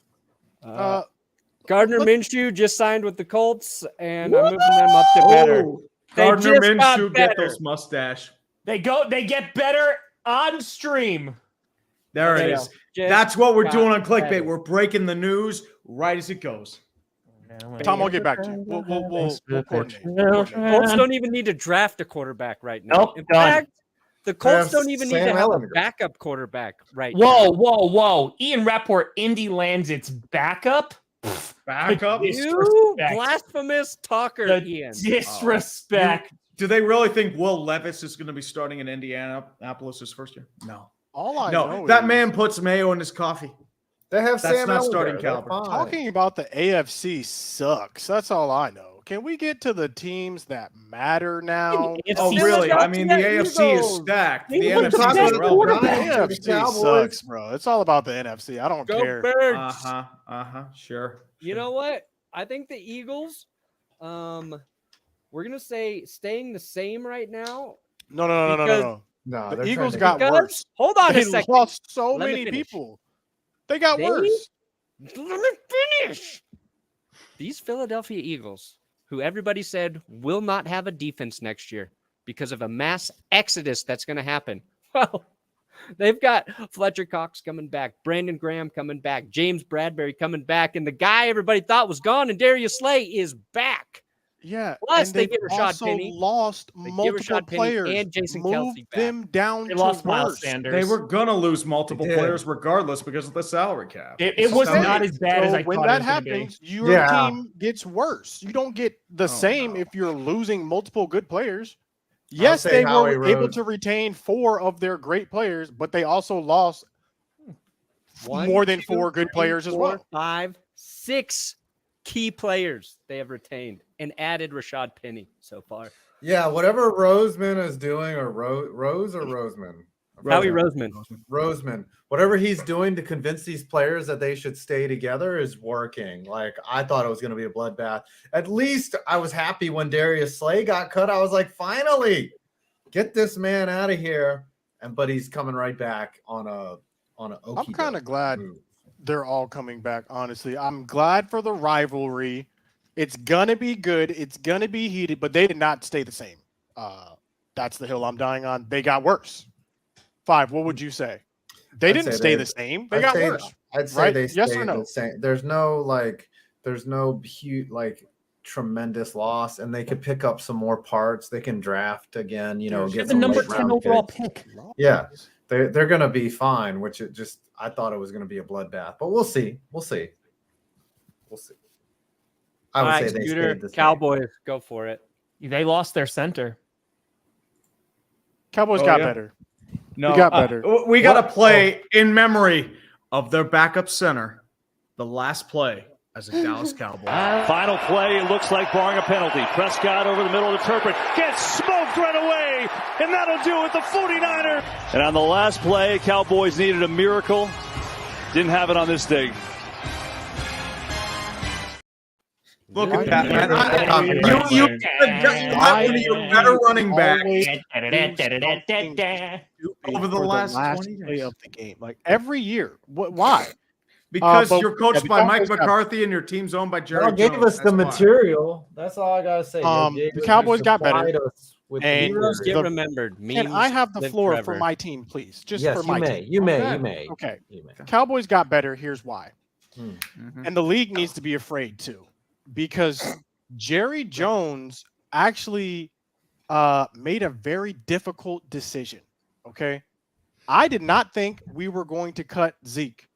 Gardner Look- Minshew just signed with the Colts, and I'm moving them up to better. Oh, They Gardner just got Minshew, get better. those mustache. they get better on stream. There There it you is. go. Just That's what we're got doing on Clickbait. better. We're breaking the news right as it goes. Tom, I'll get back to you. We'll coordinate. Colts don't even need to draft a quarterback right now. Nope, In done. fact, the Colts have don't even need Sam to have a Ellinger. backup quarterback right Whoa, now. whoa, whoa. Ian Rappaport, Indy lands its backup. backup. You blasphemous talker, The Ian. disrespect. Do they really think Will Levis is going to be starting in Indianapolis his first year? No. All I No, know that is, man puts mayo in his coffee. They have That's Sam not Ellinger. starting They're caliber. fine. talking about the AFC sucks. That's all I know. Can we get to the teams that matter now? Oh, It's really? I mean, the Philadelphia AFC is Eagles. stacked. They The were NFC the is best irrelevant. quarterback. Giants or the AFC Cowboys. sucks, bro. It's all about the NFC. I don't Go care. Birds. Sure. You know what? I think the Eagles, we're gonna say staying the same right now. No. Because- No, The they're Eagles trying to got get- worse. Hold on They a second. lost so Let me many finish. people. They got They- worse. Let me finish. These Philadelphia Eagles, who everybody said will not have a defense next year because of a mass exodus that's going to happen. Well, they've got Fletcher Cox coming back, Brandon Graham coming back, James Bradbury coming back, and the guy everybody thought was gone, and Darius Slay is back. Yeah. Plus, and they they've get Rashad also Penny. lost They get multiple Rashad Penny players. and Jason Move Kelce back. them down They to lost Miles worse. Sanders. They were going to lose multiple They did. players regardless because of the salary cap. It was Okay. not as bad as So I when thought that it was going to be. happens, your Yeah. team gets worse. You don't get the same no. if you're losing multiple good players. Yes, say they Howie were able Rose- to retain 4 of their great players, but they also lost One, more than two, 4 good three, players as 4, well. 5, 6 key players they have retained and added Rashad Penny so far. Yeah, whatever Roseman is doing, or Rose or Roseman? Howie Roseman. Roseman. Whatever he's doing to convince these players that they should stay together is working. Like, I thought it was going to be a bloodbath. At least I was happy when Darius Slay got cut. I was like, finally, get this man out of here. But he's coming right back on a I'm kind of glad they're all coming back, honestly. I'm glad for the rivalry. It's going to be good. It's going to be heated, but they did not stay the same. That's the hill I'm dying on. They got worse. 5, what would you say? They I'd didn't say stay they- the same. They got worse. I'd say right? they Yes or stayed no? the same. There's no huge, tremendous loss, and they could pick up some more parts. They can draft again, There's get The some number late 10 round overall picks. pick. Yeah. They're going to be fine, which I thought it was going to be a bloodbath, but we'll see. I would say they Scooter, stayed the same. Cowboys, go for it. They lost their center. Cowboys Oh, got yeah. better. No, We got better. We got to play in memory of their backup center, the last play as a Dallas Cowboy. Final play, it looks like barring a penalty. Prescott over the middle of the turret, gets smoked right away, and that'll do it, the 49er. And on the last play, Cowboys needed a miracle. Didn't have it on this thing. Look Why at that, do man. you- You got one of your better running backs Always over the for last last 20 play years. of the game. Like every year. Why? Because but- you're coached yeah, by the Mike Cowboys got- McCarthy and your team's owned by Jerry Y'all gave Jones. us the That's why. material. That's all I gotta say. Y'all gave The us- Cowboys you got better. supplied us with the And material. Heroes get The- remembered. And Memes I have the live floor forever. for my team, please. Just Yes, for my you may. team. You may. Okay. You may. Okay. You may. Cowboys got better. Here's why. Mhm. And the league needs to be afraid too, because Jerry Jones actually made a very difficult decision. Okay. I did not think we were going to cut Zeke.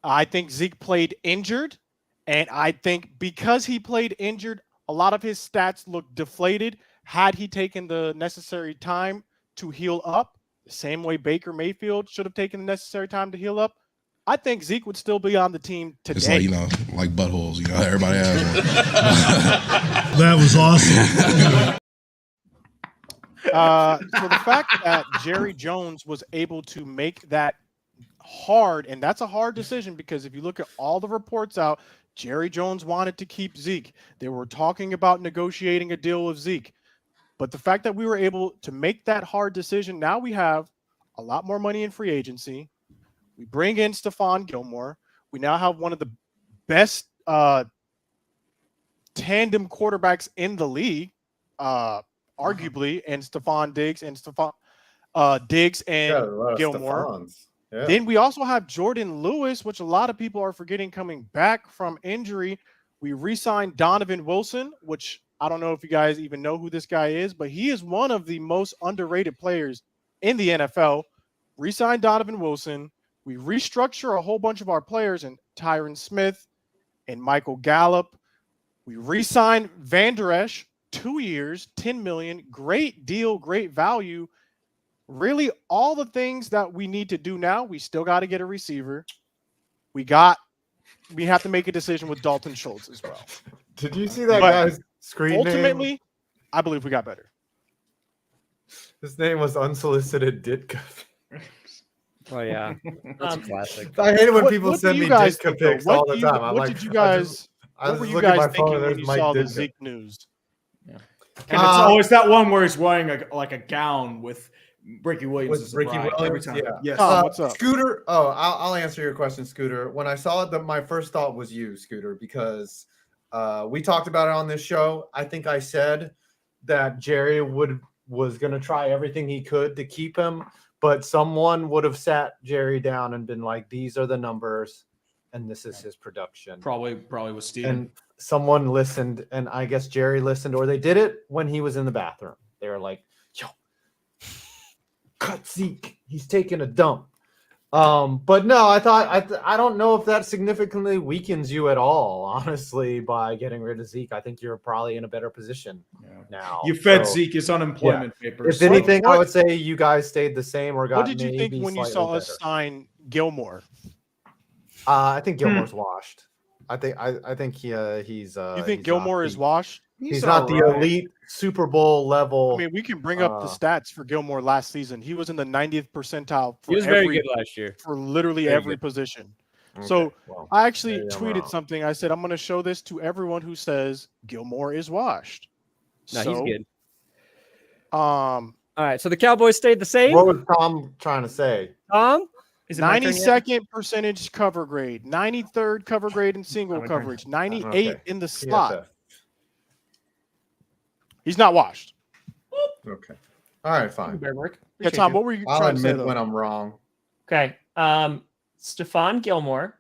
I think Zeke played injured. And I think because he played injured, a lot of his stats looked deflated. Had he taken the necessary time to heal up, the same way Baker Mayfield should have taken the necessary time to heal up, I think Zeke would still be on the team today. It's like buttholes. Everybody has one. That was awesome. So the fact that Jerry Jones was able to make that hard, and that's a hard decision because if you look at all the reports out, Jerry Jones wanted to keep Zeke. They were talking about negotiating a deal with Zeke. But the fact that we were able to make that hard decision, now we have a lot more money in free agency. We bring in Stephon Gilmore. We now have one of the best tandem quarterbacks in the league, arguably, and Stephon Diggs and Diggs and Got a lot of Gilmore. Stephons. Yeah. Then we also have Jordan Lewis, which a lot of people are forgetting coming back from injury. We re-signed Donovan Wilson, which I don't know if you guys even know who this guy is, but he is one of the most underrated players in the NFL. Re-signed Donovan Wilson. We restructure a whole bunch of our players, and Tyron Smith and Michael Gallup. We re-signed Van Der Esch, 2 years, $10 million. Great deal, great value. Really, all the things that we need to do now, we still got to get a receiver. We have to make a decision with Dalton Schultz as well. Did you see that But guy's screen ultimately, name? I believe we got better. His name was Unsolicited Ditka. Oh yeah, that's classic. I hate it when What- people what do send you me guys Ditka think, though? pics What all do the you- time. I'm what like, did you guys? I What were was you looking at guys my phone thinking and when there's you Mike saw the Ditka. Zeke news? And it's always that one where he's wearing a gown with Ricky Williams With as the Ricky bride Williams, every time. yeah. Yes. Tom, what's up? Scooter. Oh, I'll answer your question, Scooter. When I saw it, my first thought was you, Scooter, because we talked about it on this show. I think I said that Jerry was going to try everything he could to keep him, but someone would have sat Jerry down and been like, "These are the numbers, and this is his production." Probably with Steven. And someone listened, and I guess Jerry listened, or they did it when he was in the bathroom. They were like, "Yo, cut Zeke. He's taking a dump." But no, I don't know if that significantly weakens you at all, honestly, by getting rid of Zeke. I think you're probably in a better position now. You fed So, Zeke his unemployment papers. if anything, I would say you guys stayed the same or got What did you think maybe when you slightly saw us better. sign Gilmore? I think Gilmore's washed. I think he's. You think he's Gilmore not is the- washed? He's not the elite Super Bowl level. I mean, we can bring up the stats for Gilmore last season. He was in the 90th percentile for He was very good last year. for literally Very every good. position. Okay, So well, I actually maybe I'm tweeted wrong. something. I said, I'm going to show this to everyone who says Gilmore is washed. No, he's good. All right, so the Cowboys stayed the same. What was Tom trying to say? Tom? Is it my turn yet? 92nd percentage cover grade, 93rd cover grade in single my turn. coverage, 98 Okay. in the slot. PFF. He's not washed. Okay. All right, fine. Bear work. Yeah, Appreciate Tom, you. what were you I'll trying to say, admit though? when I'm wrong. Okay. Stephon Gilmore,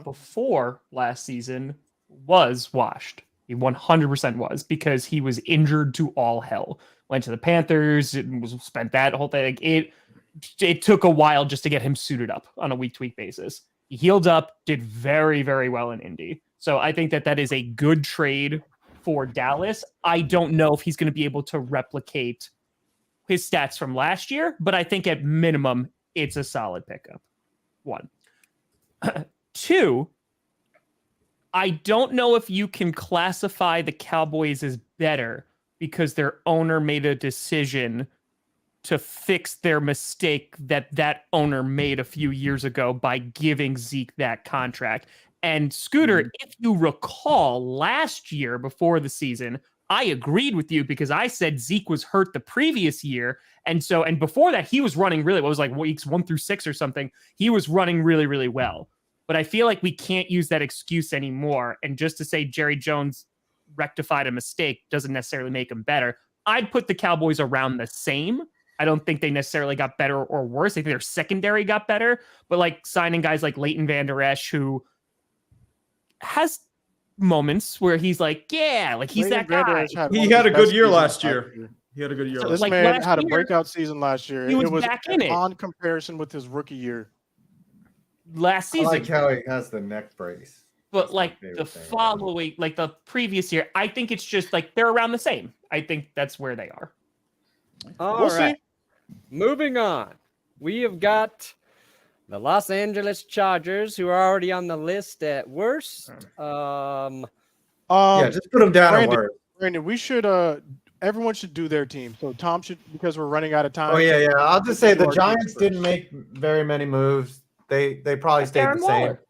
before last season, was washed. He 100% was, because he was injured to all hell. Went to the Panthers, spent that whole thing. It took a while just to get him suited up on a week-to-week basis. He healed up, did very, very well in Indy. So I think that is a good trade for Dallas. I don't know if he's going to be able to replicate his stats from last year, but I think at minimum, it's a solid pickup. 1. 2, I don't know if you can classify the Cowboys as better because their owner made a decision to fix their mistake that owner made a few years ago by giving Zeke that contract. And Scooter, if you recall last year before the season, I agreed with you because I said Zeke was hurt the previous year. And before that, he was running really, what was like weeks 1 through 6 or something. He was running really, really well. But I feel like we can't use that excuse anymore. And just to say Jerry Jones rectified a mistake doesn't necessarily make him better. I'd put the Cowboys around the same. I don't think they necessarily got better or worse. I think their secondary got better. But like signing guys like Leighton Vander Esch, who has moments where he's like, yeah, like he's Leighton that Vander guy. Esch had He one of had his a good best year seasons last year. He had a good year. This Like man last had a year, breakout season last year. he was It was back in it. on comparison with his rookie year. Last I season. like how he has the neck brace. But That's my like favorite the thing. following, like the previous year, I think it's just like they're around the same. I think that's where they are. All We'll right. see. Moving on. We have got the Los Angeles Chargers, who are already on the list at worst. Yeah, just put him down at work. Brandon, we should everyone should do their team. So Tom should, because we're running out of time. Oh yeah. I'll just say the Our teams Giants first. didn't make very many moves. They probably stayed Darren the same. Waller.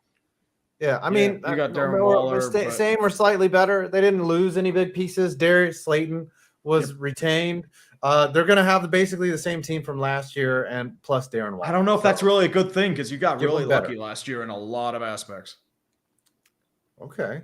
Yeah, I mean, we got Darren we're Waller, but- same or slightly better. They didn't lose any big pieces. Darius Slayton was retained. They're going to have basically the same team from last year, and plus Darren Waller. I don't know if that's really a good thing because you got Give really him better. lucky last year in a lot of aspects. Okay.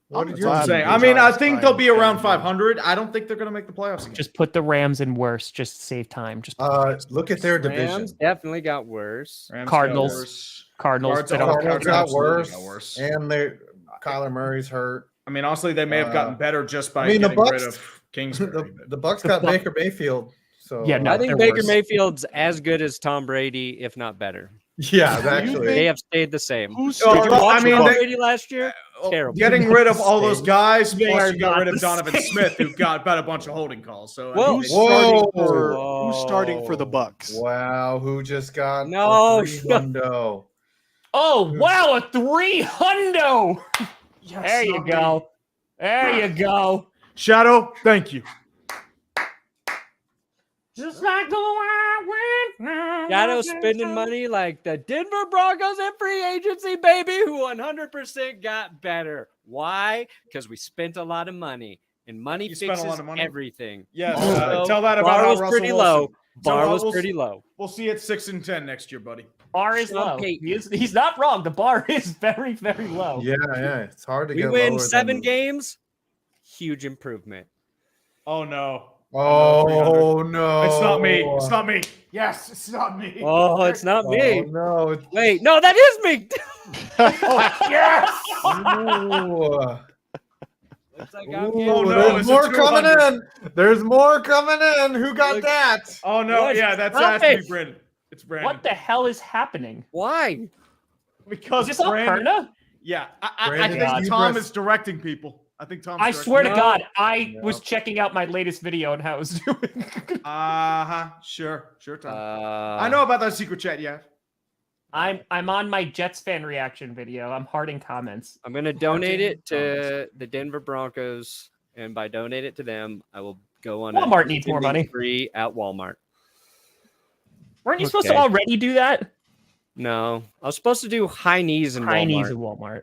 I'm What did you glad I'm saying. the I mean, I Giants think signed they'll be around Darren 500. I don't think they're going to make the playoffs again. Just put the Rams in worse, just to save time. Just put the Rams. Look at their division. Rams definitely got worse. Rams Cardinals. got worse. Cardinals. Cards they don't- all- Cardinals Cardinals got absolutely worse, and Kyler Murray's hurt. I mean, honestly, they may have gotten better just by I mean, the getting rid Bucks- of Kingsbury. The Bucks got Baker Mayfield. So Yeah, no, I think they're Baker worse. Mayfield's as good as Tom Brady, if not better. yeah, Do you actually. They have stayed the same. Who's Oh, Did you but, watch I mean, Tom they- Brady last year? terrible. Getting rid of all those guys, They plus are you got not rid of the Donovan same. Smith, who got a bunch of holding calls. So Well, Who's starting for the Bucks? Wow, who just got No, a 3-hundo? Oh, wow, a 3-hundo. yes, There you not go. me. There you go. Shadow, thank you. Just like the wild wind. Shadow spending money like the Denver Broncos in free agency, baby, who 100% got better. Why? Because we spent a lot of money, and money You spent a fixes lot of money? everything. Yes, Also, tell that about bar how was Russell pretty Wilson. low. Bar So, was we'll pretty see- low. We'll see it 6-10 next year, buddy. Bar is Sean low. Payton. He's not wrong. The bar is very, very low. Yeah, it's hard to We get win lower 7 than- games. Huge improvement. Oh no. Oh no! It's not me. It's not me. Yes, it's not me. Oh, it's not me. Oh no! It's... Wait, no, that is me. Yes. Ooh. Looks like I'm Ooh, getting no, there's it's a more coming 200. in. There's more coming in. Who got Look- that? Oh no, What? yeah, that's Stop has to it. be Brandon. It's Brandon. What the hell is happening? Why? Because Is this all Brandon. Perna? Yeah, I Brandon think Hughes. Tom is directing people. I think Tom. I swear to No. God, I No. was checking out my latest video and how it was doing. Sure, Tom. Uh, I know about that secret chat. Yeah. I'm on my Jets fan reaction video. I'm hearting comments. I'm gonna donate it to the Denver Broncos, and by donate it to them, I will go on. Walmart needs more money. Free at Walmart. Weren't you supposed to Okay. already do that? No, I was supposed to do high knees in High Walmart. knees at Walmart.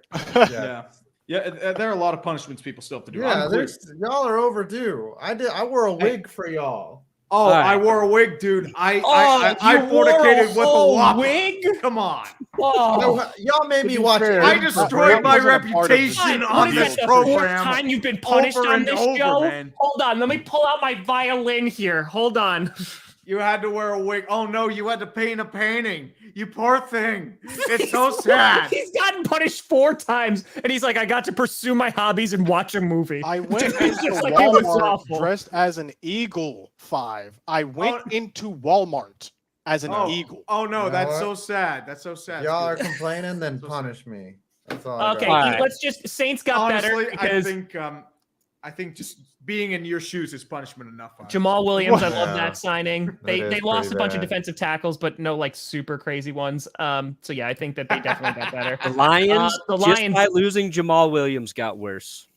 There are a lot of punishments people still have to do. Yeah, I'm clear. y'all are overdue. I wore a wig for y'all. Oh, right. I wore a wig, dude. I you wore fornicated with a whole whopper. wig? Come on. Oh. Y'all made me be watch fair, it. I that destroyed my wasn't a part of the- reputation God, on what is this that, the fourth program. time you've been punished over on and this over, show? man. Hold on, let me pull out my violin here. Hold on. You had to wear a wig. Oh no, you had to paint a painting. You poor thing. It's so sad. He's gotten punished 4 times, and he's like, I got to pursue my hobbies and watch a movie. I went It's into just like it was Walmart awful. dressed as an eagle 5. I went into Walmart as an eagle. Oh no, You know that's what? so sad. That's so sad. Y'all are Dude. complaining, then So punish me. That's all. I Okay, got. Alright. let's just Saints got better Honestly, because I think just being in your shoes is punishment enough. Jamal Williams, I love Yeah. that signing. That They is lost a pretty bunch of bad. defensive tackles, but no like super crazy ones. So yeah, I think that they definitely got better. The Lions, The just Lions- by losing Jamal Williams, got worse.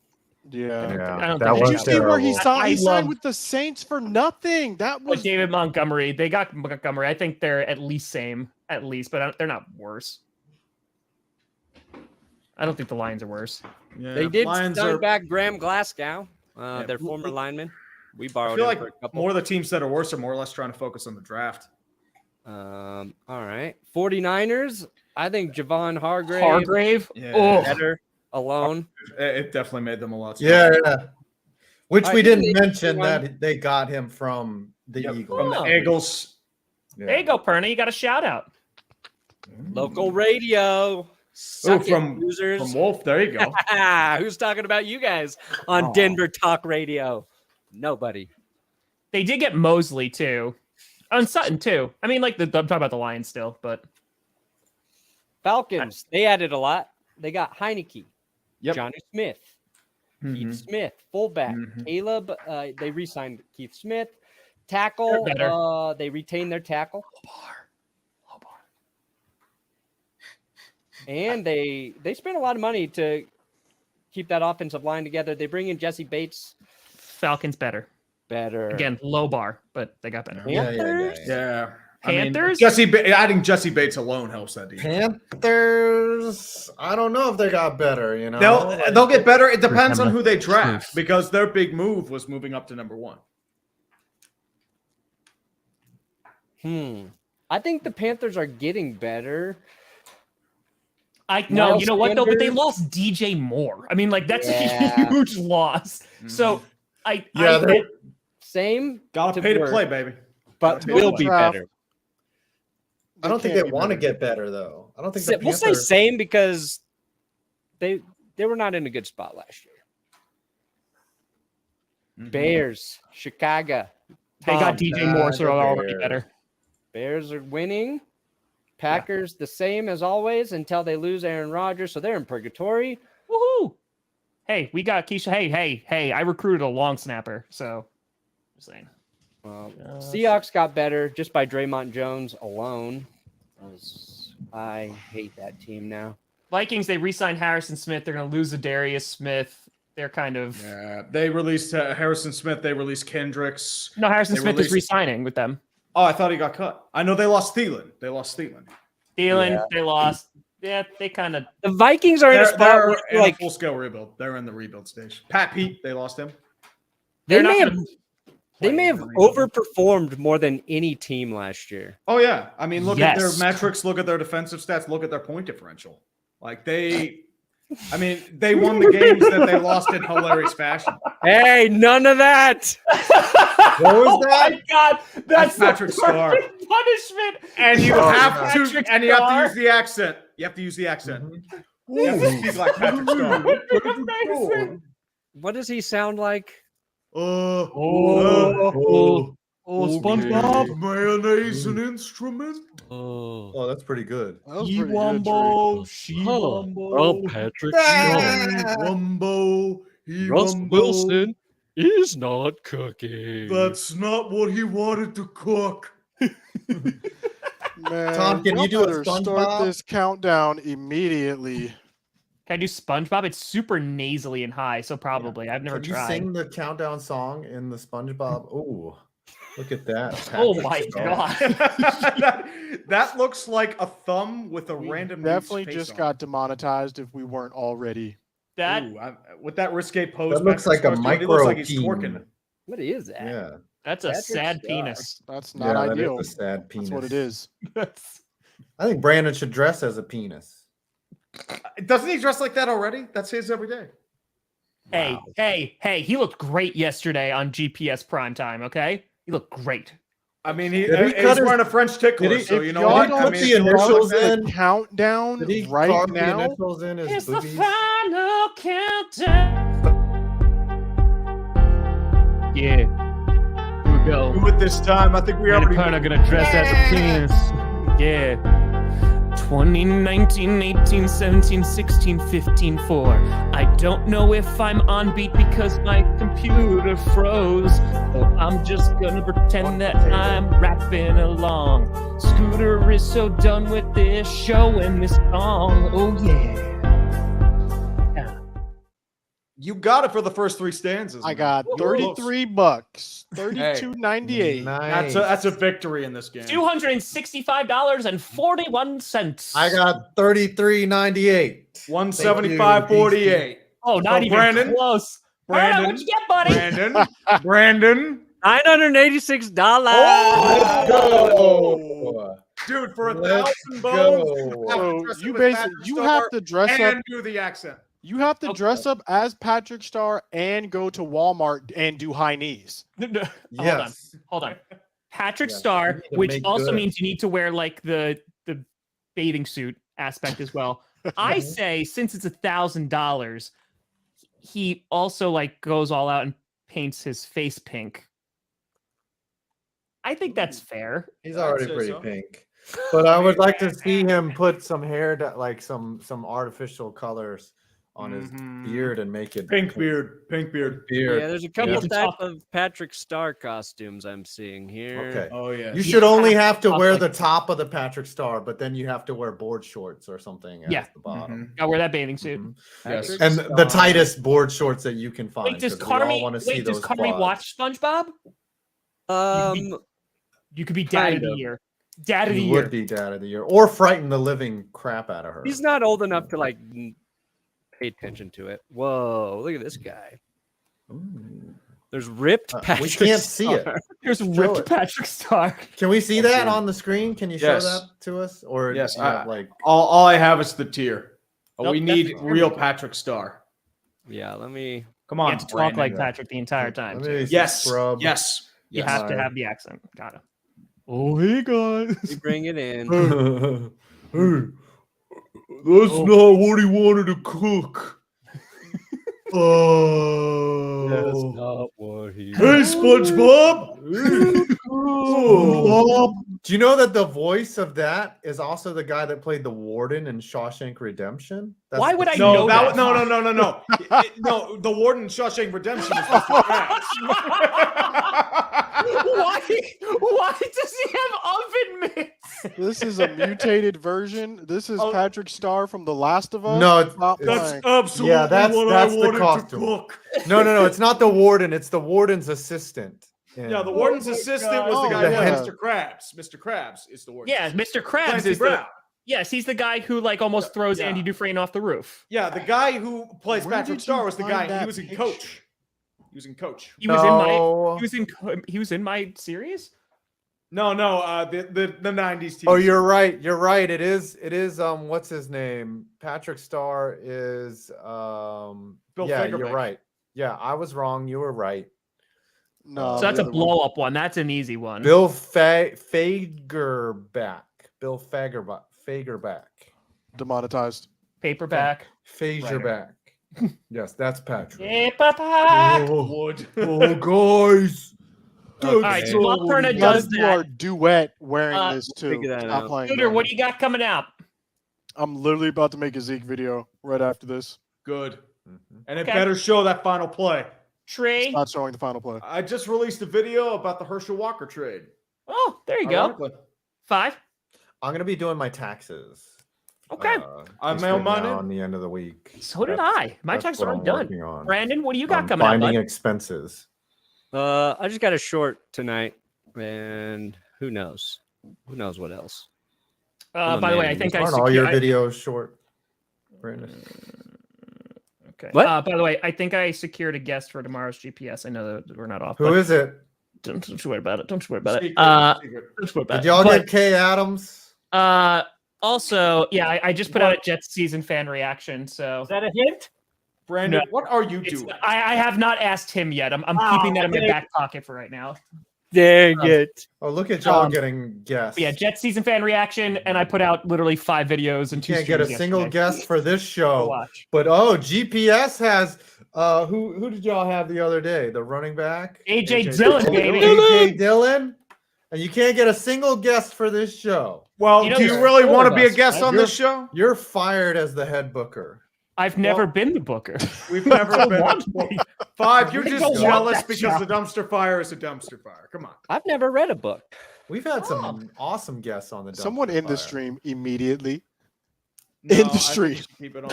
Yeah. I Yeah, don't that think Did was you see where he terrible. signed? I He signed love- with the Saints for nothing. That But was David Montgomery, they got Montgomery. I think they're at least same, at least, but they're not worse. I don't think the Lions are worse. Yeah, They did Lions sign are. back Graham Glasgow, Yeah, their who- former who- lineman. We I borrowed feel him like for a couple. more of the teams that are worse are more or less trying to focus on the draft. All right. 49ers. I think Javon Hargrave, Hargrave? Yeah. Oh, better alone. It definitely made them a lot. Yeah, yeah. Which All we right, didn't here's the mention one. that they got him from the Yep, Eagles. from the Oh. Eagles. Yeah. there you go, Perna. You got a shout out. Local radio. Ooh, Suck it, from losers. Wolf. There you go. Who's talking about you guys on Denver Talk Radio? Nobody. They did get Mosley too. And Sutton too. I mean, like I'm talking about the Lions still, but Falcons. They added a lot. They got Heineke, Yep. Johnny Smith, Mhm. Keith Smith, fullback. Mhm. Caleb. They re-signed Keith Smith. Tackle. They're better. They retained their tackle. And they spent a lot of money to keep that offensive line together. They bring in Jesse Bates. Falcons better. Better. Again, low bar, but they got better. Panthers? Yeah. Panthers? Adding Jesse Bates alone helps that defense. Panthers. I don't know if they got better. You know, They'll get better. It depends on Remember. who they draft because their big move was moving up to number 1. I think the Panthers are getting better. No, Miles you know what though? But they Sanders? lost DJ Moore. I mean, like that's Yeah. a huge loss. So I they're- Same, Gotta to pay to work. play, baby. but Gotta pay will to be play. Draft. better. I don't think can't they be want to better. get better though. I don't think We'll say same because they were not in a good spot last year. Bears, Chicago. they got Tom, DJ Moore, so they're already Bears. better. Bears are winning. Packers the same as always until they lose Aaron Rodgers, so they're in purgatory. Woohoo! Hey, we got Keisha. Hey! I recruited a long snapper, so just saying. Well, Seahawks got better just by Draymond Jones alone. I hate that team now. Vikings, they re-signed Harrison Smith. They're going to lose Darius Smith. They're kind of... Yeah, they released Harrison Smith. They released Kendricks. No, Harrison Smith is re-signing with them. Oh, I thought he got cut. I know they lost Thielen. They lost. Yeah, they kind of... The Vikings are in a spot where in like a full-scale rebuild. They're in the rebuild stage. Pat Pete, they lost him. They may have overperformed more than any team last year. Oh, yeah. I mean, look at their metrics. Look at their defensive stats. Look at their point differential. Like, they won the games that they lost in hilarious fashion. Hey, none of that. What was that? Oh, my God. That's Patrick Starr. Punishment. And you have to use the accent. You have to use the accent. Mm-hmm. You have to speak like Patrick Starr. What does he sound like? SpongeBob, mayonnaise an instrument. Oh, that's pretty good. Patrick Wilson is not cooking. That's not what he wanted to cook. Man, Tom, can you do a start SpongeBob? this countdown immediately? Can I do SpongeBob? It's super nasally and high, so probably. I've never Can you tried. sing the countdown song in the SpongeBob? Oh, look at that. Oh Patrick my Starr. God. that looks like a thumb with a random. Definitely just got demonetized if we weren't already. That with that risque pose. That looks like a It looks like he's micro twerking. What is that? Yeah, that's a Patrick sad Starr. penis. That's not ideal. That is a sad penis. That's what it is. I think Brandon should dress as a penis. Doesn't he dress like that already? That's his every day. Hey, he looked great yesterday on GPS primetime, okay? He looked great. I mean, he's cut wearing a French tickler, so you know y'all what? don't I put mean, the initials in? Countdown Did he right carve the now. initials in his It's the boobies? final countdown. Yeah. Here we go. do it this time. I think we We're already. kind of gonna dress as a penis. Yeah. 2019, 18, 17, 16, 15, 4. I don't know if I'm on beat because my computer froze. Or I'm just gonna pretend that I'm rapping along. Scooter is so done with this show and this song. Oh yeah. You got it for the first three stanzas. I man. got $33, $32.98. Nice. That's a victory in this game. $265.41. I got $33.98. 175.48. Oh, not even Brandon? close. Brandon, What'd you get, buddy? Brandon. $986. Oh, Oh, dude, for Let's $1,000 go. So you have to dress up. and do the accent. You have to dress up as Patrick Starr and go to Walmart and do high knees. yes. Hold on. Patrick Yeah, Starr, you need to which make also good. means you need to wear like the bathing suit aspect as well. I say since it's $1,000, he also like goes all out and paints his face pink. I think that's fair. He's I'd already say pretty so. pink. But I would like to see him put some hair, like some artificial colors on his beard and make it Pink beard. Yeah, there's a couple Yeah. type of Patrick Starr costumes I'm seeing here. Okay. Oh yeah. You should only have to Top wear like- the top of the Patrick Star, but then you have to wear board shorts or something Yeah. at the bottom. Gotta wear that bathing suit. Mhm. Yes. Patrick And Starr. the tightest board shorts that you can find. Wait, does 'cause we all wanna see Carmi those quads. watch SpongeBob? You could be dad Kind of the of. year. Dad of the You year. would be dad of the year, or frighten the living crap out of her. He's not old enough to like pay attention to it. Whoa, look at this guy. Ooh. There's ripped We Patrick can't see it. Starr. Here's Show ripped it. Patrick Starr. Can we see that on the screen? Can you show Yes. that to us? Or Yes, do you have, like all I have is the tier. Nope, We that's need the real Patrick Starr. Yeah, let me. Come You on, have to talk Brandon. like Patrick the entire time. let me see, Yes. scrub. Yes. You Yes. have to have the accent. Got it. Oh, hey guys. We bring it in. Hey, that's not what he wanted to cook. not what he. Hey, SpongeBob. Bob, Do you know that the voice of that is also the guy that played the warden in Shawshank Redemption? Why would I No, know that? no. No, the Warden in Shawshank Redemption is Mr. Krabs. Why does he have oven mitts? This is a mutated version. This is Patrick Starr from The Last of Us. No, Stop that's playing. Absolutely that's what I the wanted costume. to cook. No. It's not the warden. It's the warden's assistant. Yeah, the Warden's assistant was the Oh, guy the who head- Mr. Krabs. Mr. Krabs is the Warden. Yeah, Mr. Krabs Clancy is Brown. yes, he's the guy who like almost throws Yeah. Andy Dufresne off the roof. Yeah, the guy who plays Where Patrick did Starr you was the find guy. He that was in picture? Coach. He was in Coach. He was in my No. he was in my series. No, the 90s team. Oh, you're right. You're right. It is. What's his name? Patrick Starr is. Bill Yeah, Fagerbeck. you're right. Yeah, I was wrong. You were right. No, So that's the a other blow up one. That's an easy one. Bill Fagerback. Bill Fagerback. Demonetized. Paperback. Fagerback. Yes, that's Patrick. Paperback. Wood. Oh, guys. All right, so while Perna You gotta does do our that, duet wearing this too. figure that Stop out. playing. Scooter, what Brandon. do you got coming out? I'm literally about to make a Zeke video right after this. Good. And it Okay. better show that final play. Trey. Not showing the final play. I just released a video about the Herschel Walker trade. Oh, there you go. Ironically. 5. I'm gonna be doing my taxes. Okay. I just mailed right mine now in. on the end of the week. So did That's- I. My that's taxes what are I'm done. working on. Brandon, what do you got I'm coming out? finding Bud? expenses. I just got a short tonight, and who knows? Who knows what else? I'm a By the way, man. I think I Aren't all your secured. videos short, Brandon? Okay. What? By the way, I think I secured a guest for tomorrow's GPS. I know that we're not off. Who is it? Don't you worry about it. Don't you worry about it. Secret. Don't you worry about Did it. y'all But, get Kay Adams? also, yeah, I just put out a Jets season fan reaction. So Is that a hint? Brandon, No. what are you it's- doing? I have not asked him yet. I'm keeping that in my back pocket for right now. Dang it! Oh, look at y'all Um, getting guests. But yeah, Jets season fan reaction, and I put out literally 5 videos and 2 Can't get a streams single yesterday. guest for this Go show. watch. But GPS has who did y'all have the other day? The running back? AJ Dillon, baby. AJ Dillon. And you can't get a single guest for this show. Well, You know, do you there's really 4 want to of be a us, guest right? on this show? You're fired as the head booker. I've never been the booker. We've never been. Five, you're We just don't want jealous that because job. the dumpster fire is a dumpster fire. Come on. I've never read a book. We've had some awesome guests on the Someone Dumpster in the Fire. stream immediately. No, In the I think stream. we should keep it on.